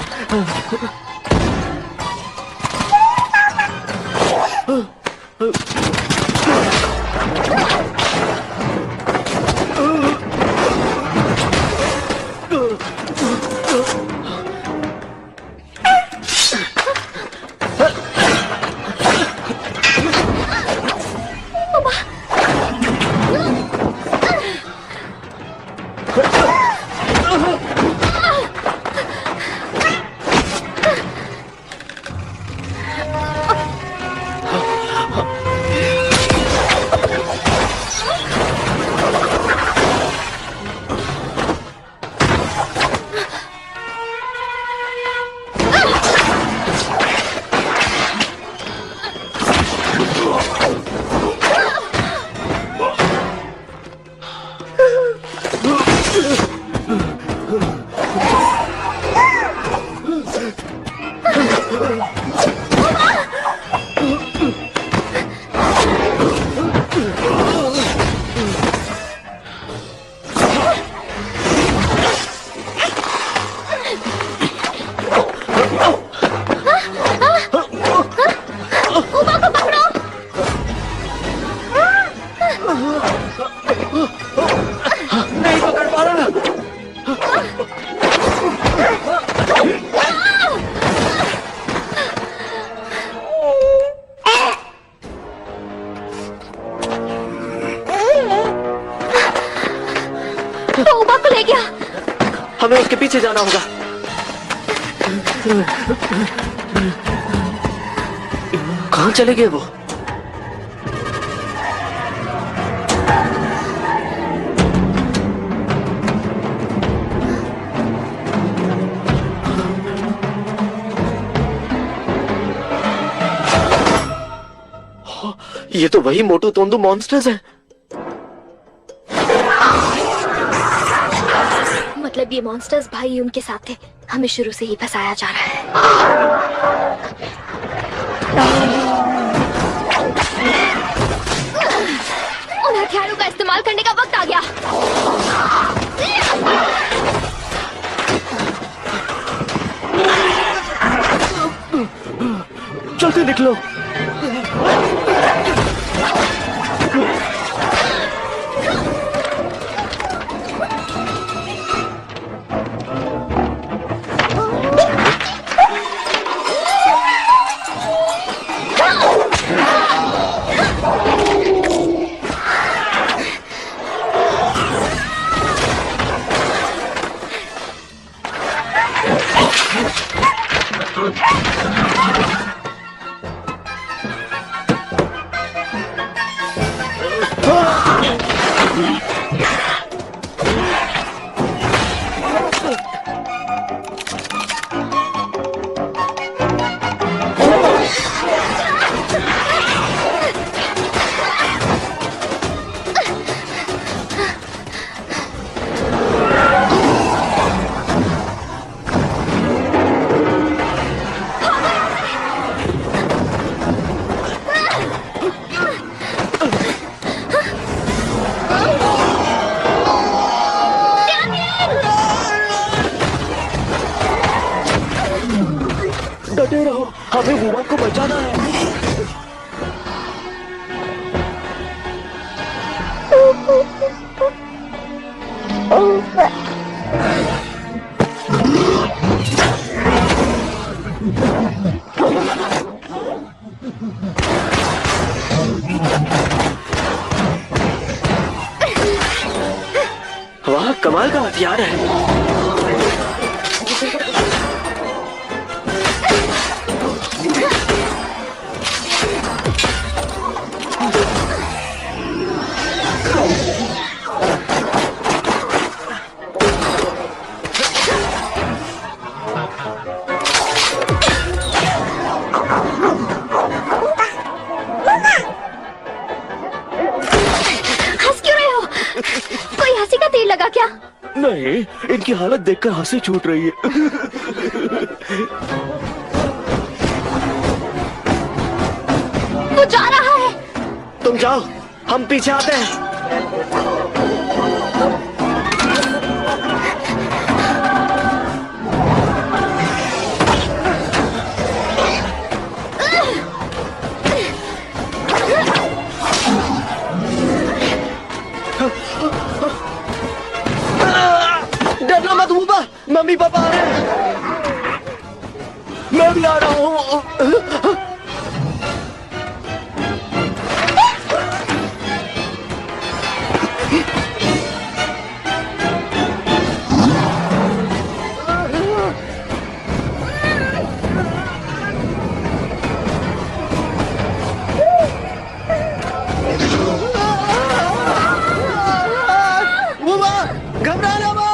नीचे जाना होगा। कहाँ चले गए वो? ये तो वही मोटू तोंदू मॉन्स्टर्स हैं। मतलब ये मॉन्स्टर्स भाई उनके साथ थे, हमें शुरू से ही फंसाया जा रहा है। उन हथियारों का इस्तेमाल करने का वक्त आ गया। जल्दी निकलो। डटे रहो, हमें वुबा को बचाना है। वाह, कमाल का हथियार है। नहीं, इनकी हालत देखकर हंसी छूट रही है। वो जा रहा है। तुम जाओ, हम पीछे आते हैं। डरना मत वुबा, मम्मी पापा आ रहे हैं। मैं भी आ रहा हूँ। वुबा, घबराना मत।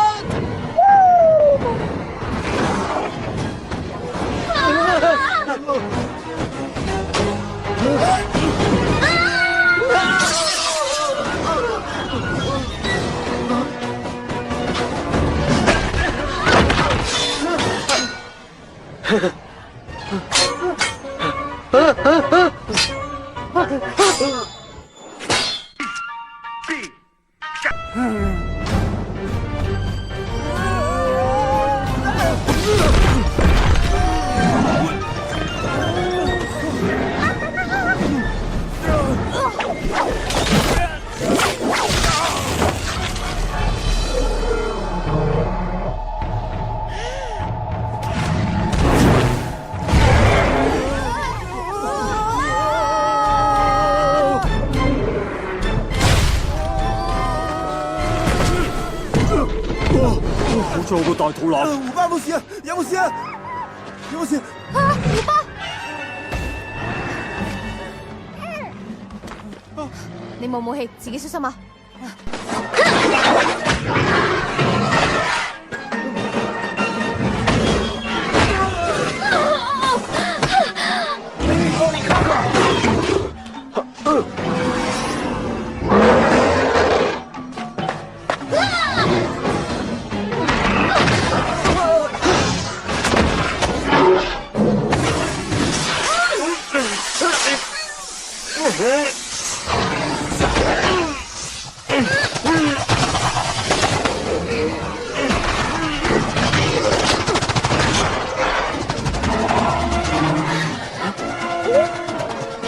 仲有個大肚腩。胡巴冇事啊？有冇事啊？有冇事？啊，胡巴！你冇武器，自己小心啊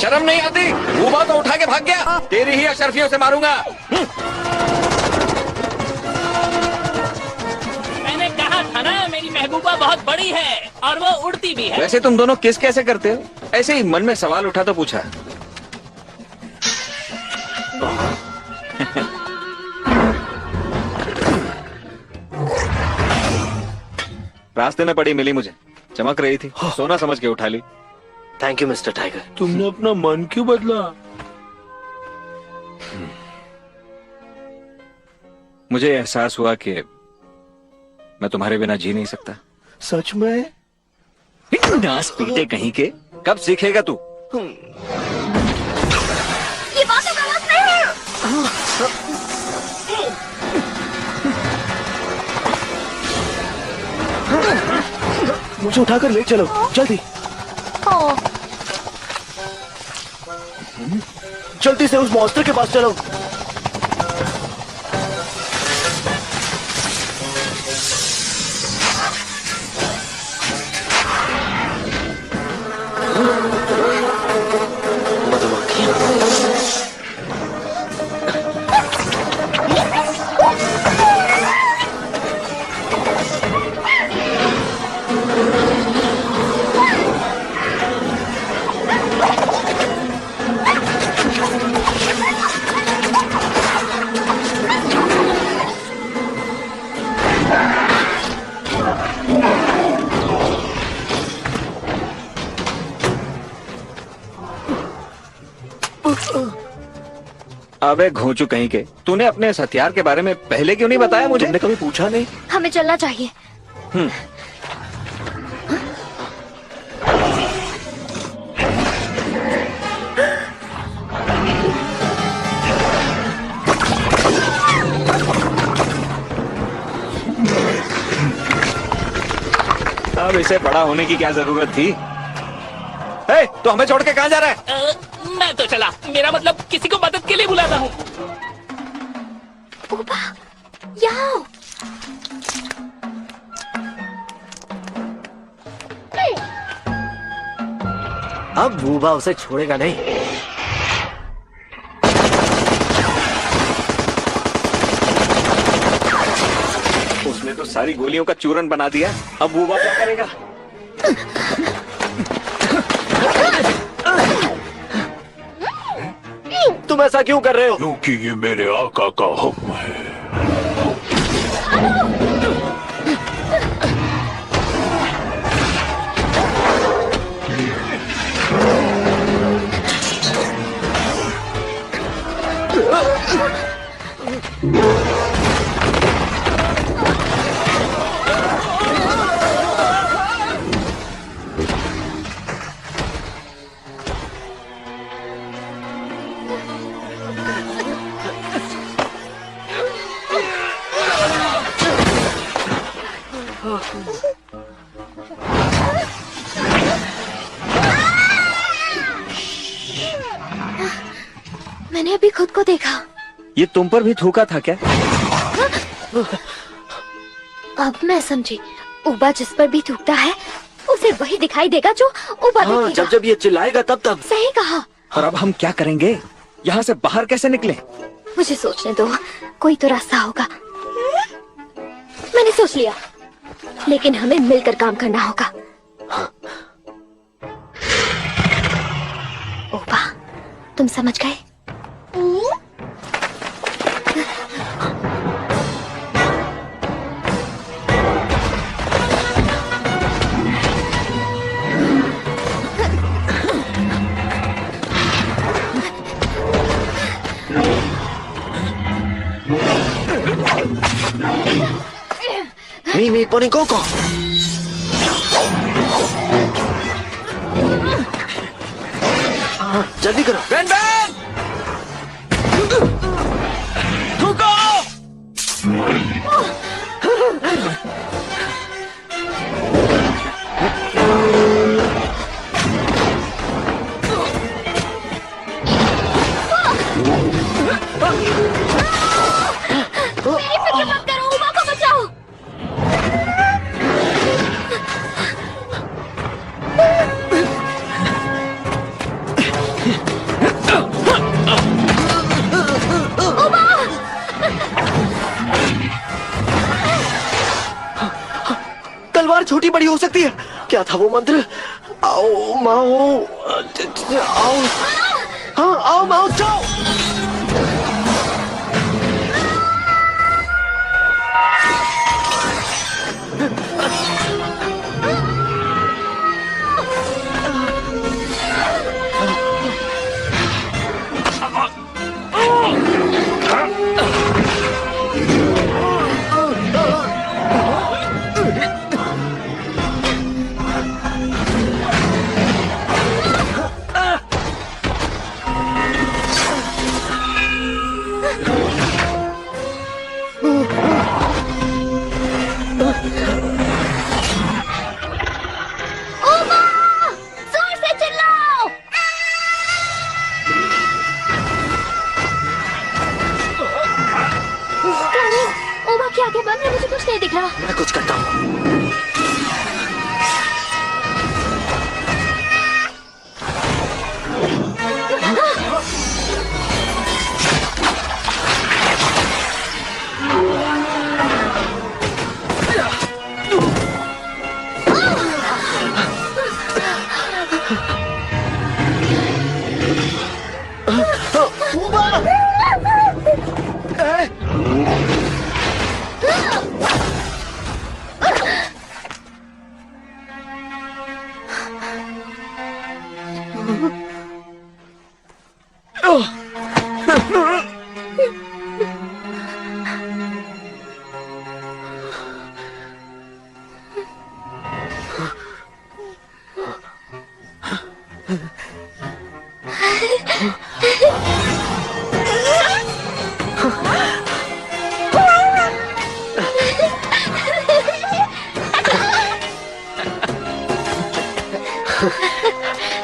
！शर्म नहीं आती? वूबा तो उठा के भाग गया। तेरी ही अशरफियों से मारूंगा। मैंने कहा था ना मेरी महबूबा बहुत बड़ी है और वो उड़ती भी है। वैसे तुम दोनों किस कैसे करते हो? ऐसे ही मन में सवाल उठा तो पूछा। रास्ते में पड़ी मिली मुझे, चमक रही थी, सोना समझ के उठा ली। Thank you mister Tiger. तुमने अपना मन क्यों बदला? मुझे एहसास हुआ कि मैं तुम्हारे बिना जी नहीं सकता। सच में? नास पीटे कहीं के, कब सीखेगा तू? ये बात गलत नहीं है। मुझे उठाकर ले चलो जल्दी। जल्दी से उस मॉन्स्टर के पास चलो। अबे घोंचू कहीं के, तूने अपने इस हथियार के बारे में पहले क्यों नहीं बताया मुझे? तुमने कभी पूछा नहीं? हमें चलना चाहिए। अब इसे बड़ा होने की क्या जरूरत थी? ए, तो हमें छोड़ के कहाँ जा रहा है? मैं तो चला, मेरा मतलब किसी को मदद के लिए बुलाता हूँ। बूबा, यहाँ। अब बूबा उसे छोड़ेगा नहीं। उसने तो सारी गोलियों का चूरन बना दिया, अब बूबा क्या करेगा? तुम ऐसा क्यों कर रहे हो? क्योंकि ये मेरे आका का हुक्म है। मैंने अभी खुद को देखा। ये तुम पर भी थूका था क्या? अब मैं समझी, उबा जिस पर भी थूकता है उसे वही दिखाई देगा जो उबा देखेगा। जब जब ये चिल्लाएगा तब तब। सही कहा। और अब हम क्या करेंगे? यहाँ से बाहर कैसे निकले? मुझे सोचने दो, कोई तो रास्ता होगा। मैंने सोच लिया, लेकिन हमें मिलकर काम करना होगा। उबा, तुम समझ गए? पोनी कोको। जल्दी करो। बेन बेन रुको। मेरी फिक्र मत करो, उमा को बचाओ। तलवार छोटी बड़ी हो सकती है। क्या था वो मंत्र? आओ माओ, आओ। हाँ आओ माओ, जाओ। जोर से चिल्लाओ। उमा की आंखें बंद है, मुझे कुछ नहीं दिख रहा। मैं कुछ करता हूँ।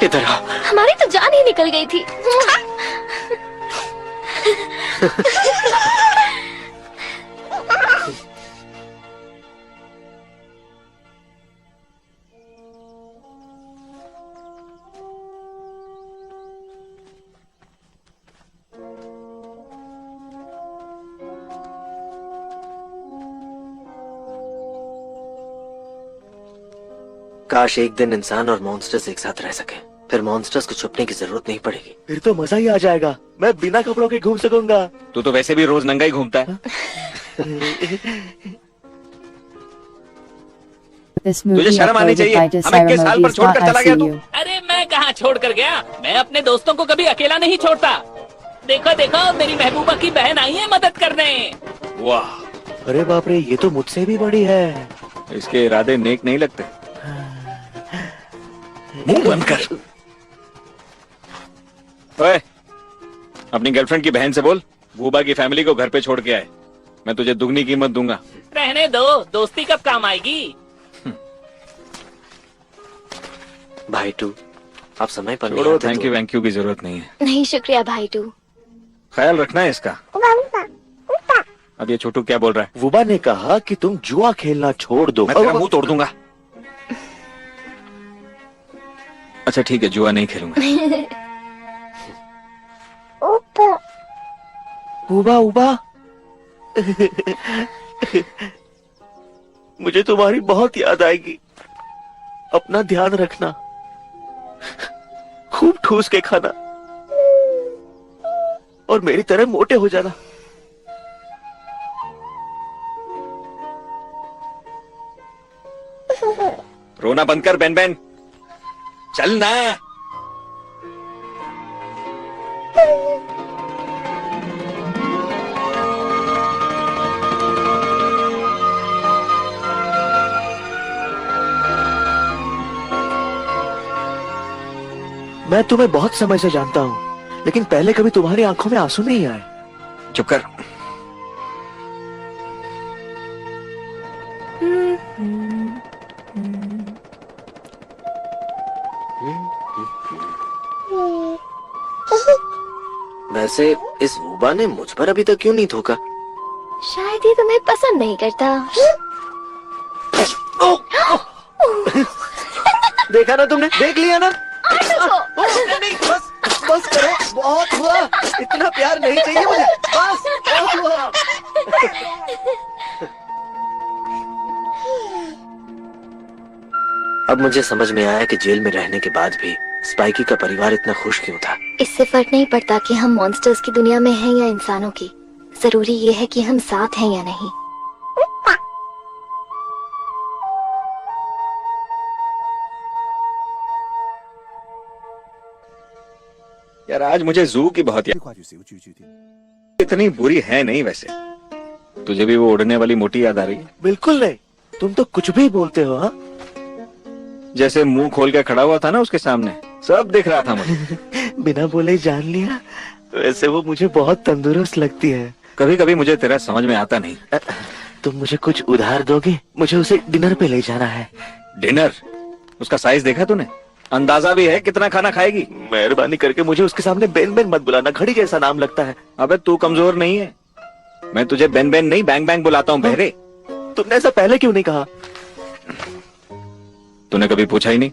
इधर आओ। हमारी तो जान ही निकल गई थी। काश एक दिन इंसान और मॉन्स्टर्स एक साथ रह सके, फिर मॉन्स्टर्स को छुपने की जरूरत नहीं पड़ेगी। फिर तो मजा ही आ जाएगा, मैं बिना कपड़ों के घूम सकूंगा। तू तो वैसे भी रोज नंगा ही घूमता है। तुझे शर्म आनी चाहिए, हमें 21 साल पर छोड़कर चला गया तू। अरे मैं कहाँ छोड़ कर गया, मैं अपने दोस्तों को कभी अकेला नहीं छोड़ता। देखो देखो, मेरी महबूबा की बहन आई है मदद करने। वाह, अरे बाप रे, ये तो मुझसे भी बड़ी है। इसके इरादे नेक नहीं लगते। मुंह बंद कर। ओए, अपनी गर्लफ्रेंड की बहन से बोल बूबा की फैमिली को घर पे छोड़ के आए। मैं तुझे दुगनी कीमत दूंगा। रहने दो, दोस्ती कब काम आएगी। भाई टू, आप समय पर छोड़ो, थैंक यू की जरूरत नहीं है। नहीं शुक्रिया भाई टू। ख्याल रखना है इसका। अब ये छोटू क्या बोल रहा है? वुबा ने कहा कि तुम जुआ खेलना छोड़ दो। मैं तेरा मुंह तोड़ दूंगा। अच्छा ठीक है, जुआ नहीं खेलूंगा। उबा उबा मुझे तुम्हारी बहुत याद आएगी। अपना ध्यान रखना, खूब ठूस के खाना और मेरी तरह मोटे हो जाना। रोना बंद कर बेन बेन, चल ना। मैं तुम्हें बहुत समय से जानता हूँ, लेकिन पहले कभी तुम्हारी आंखों में आंसू नहीं आए। चुप कर। वैसे इस वूबा ने मुझ पर अभी तक क्यों नहीं थूका? शायद ये तुम्हें पसंद नहीं करता। देखा ना तुमने, देख लिया ना? नहीं, बस करो, बहुत हुआ, इतना प्यार नहीं चाहिए मुझे, बस बहुत हुआ। अब मुझे समझ में आया कि जेल में रहने के बाद भी स्पाइकी का परिवार इतना खुश क्यों था। इससे फर्क नहीं पड़ता कि हम मॉन्स्टर्स की दुनिया में हैं या इंसानों की। जरूरी ये है कि हम साथ हैं या नहीं। यार आज मुझे जू की बहुत याद। इतनी बुरी है नहीं वैसे। तुझे भी वो उड़ने वाली मोटी याद आ रही है? बिल्कुल नहीं, तुम तो कुछ भी बोलते हो। हाँ, जैसे मुंह खोल के खड़ा हुआ था ना उसके सामने, सब दिख रहा था मुझे। बिना बोले जान लिया। वैसे वो मुझे बहुत तंदुरुस्त लगती है। कभी कभी मुझे तेरा समझ में आता नहीं। तुम मुझे कुछ उधार दोगे? मुझे उसे डिनर पे ले जाना है। डिनर? उसका साइज देखा तूने? अंदाजा भी है कितना खाना खाएगी? मेहरबानी करके मुझे उसके सामने बेन बेन मत बुलाना, घड़ी जैसा नाम लगता है। अबे तू कमजोर नहीं है, मैं तुझे बेन बेन नहीं बैंग बैंग बुलाता हूँ बहरे। तुमने ऐसा पहले क्यों नहीं कहा? तूने कभी पूछा ही नहीं।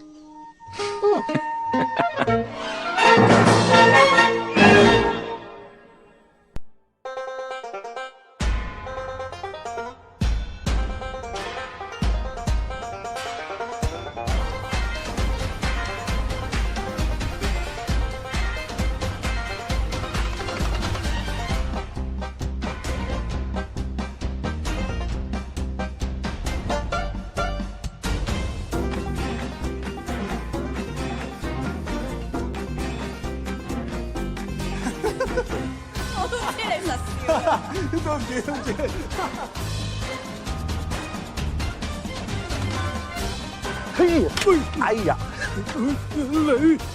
哎呀，你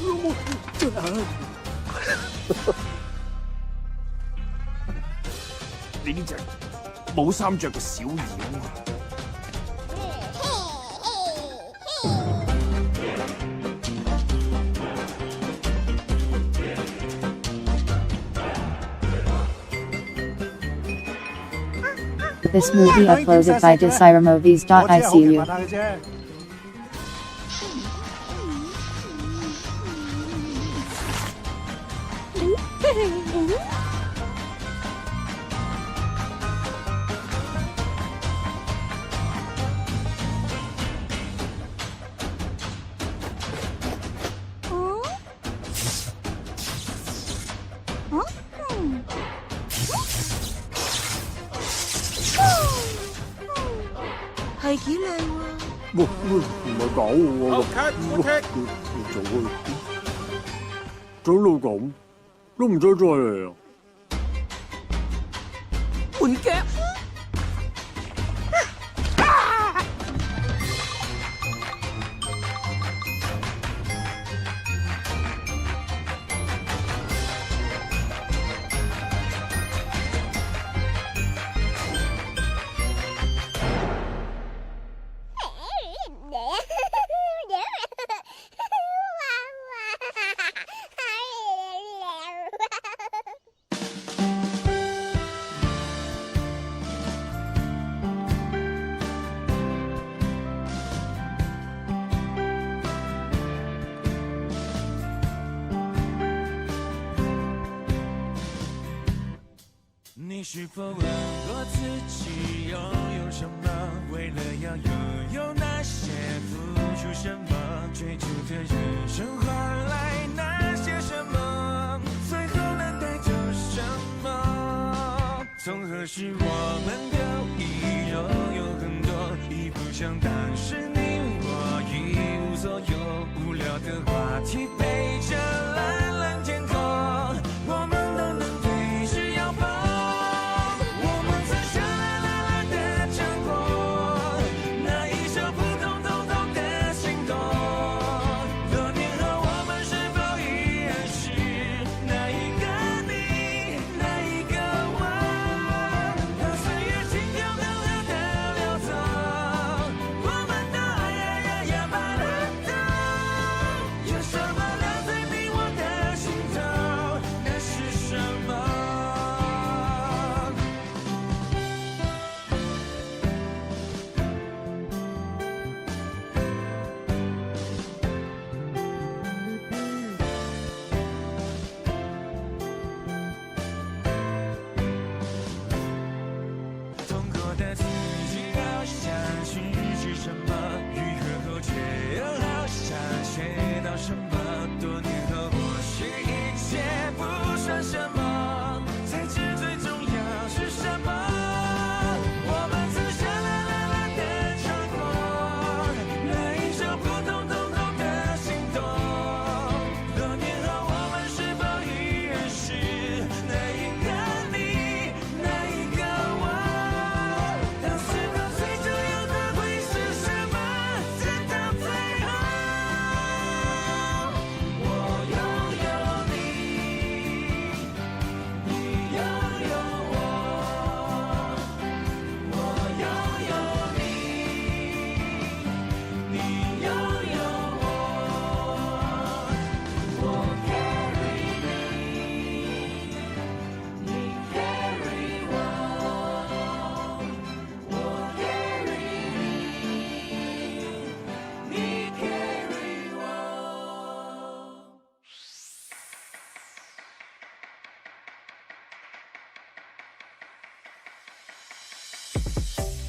我真係你呢隻冇衫着嘅小妖啊！ This movie uploaded by desiramovies.icu.係幾靚喎！唔係狗喎，做佢整到咁，都唔使再嚟啊！換腳。 你是否问过自己拥有什么？为了要拥有那些，付出什么？追求的人生换来那些什么？最后能带走什么？从何时我们都已拥有很多，已不像当时你我一无所有，无聊的话题陪着蓝蓝天空，我们都能对视摇晃。什么？多年后或许一切不算什么，才知最重要是什么。我们曾像啦啦啦的重逢，那一首普通通通的心动。多年后我们是否依然是那一个你，那一个我？当时光最重要的会是什么？直到最后，我拥有你，你拥有我，我拥有你，你拥有我，我 carry 你，你 carry 我，我 carry 你，你 carry 我。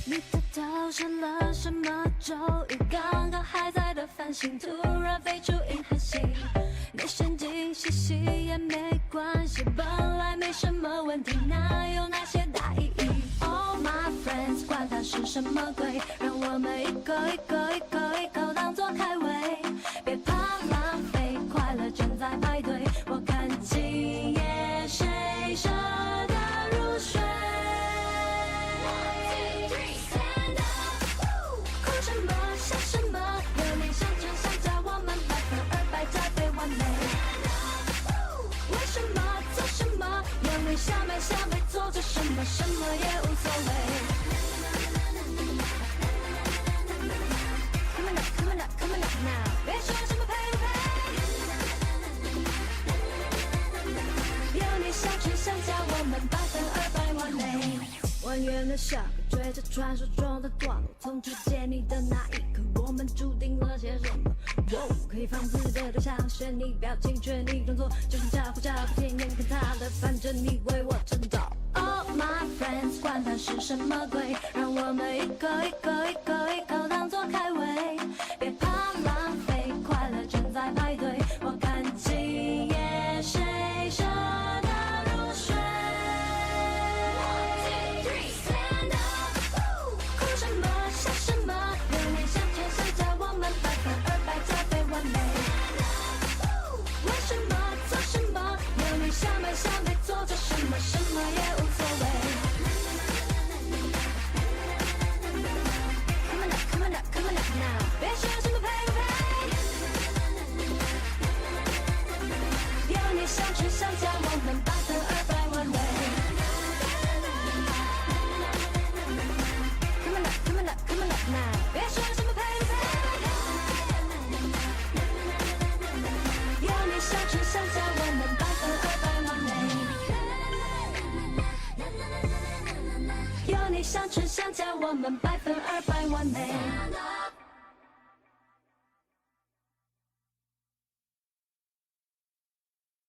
你偷偷写了什么？周一刚刚还在的繁星，突然飞出银河系。你神经兮兮也没关系，本来没什么问题，哪有那些大意义 ？All my friends， 管它是什么鬼，让我们一个一个一个一口当作开胃，别怕浪费，快乐正在排队。我看今夜谁舍得入睡？哭什么笑什么？有你相乘相加，我们200%加倍完美。为什么做什么？有你想没想没做着什么，什么也无所谓。Come on up, come on up, come on up now， 别说什么配不配。有你相乘相加，我们200%完美。还原了下个追着传说中的段落，从遇见你的那一刻，我们注定了些什么？可以放肆的对象选你表情，却你装作就像假不假不天眼看他的，反正你为我征兆。All my friends， 管它是什么鬼，让我们一个一个一个一口当作开胃，别怕浪费，快乐正在排队。我看今夜谁舍得入睡？哭什么笑什么？有你相乘相加，我们200%加倍完美。为什么做什么？有你想没想没做着什么，什么也无所谓。Come on up, come on up, come on up now， 别说什么配不配。有你相乘相加，我们200%完美。Come on up, come on up, come on up now， 别说什么配不配。有你相乘相加，我们200%完美。有你相乘相加，我们200%完美。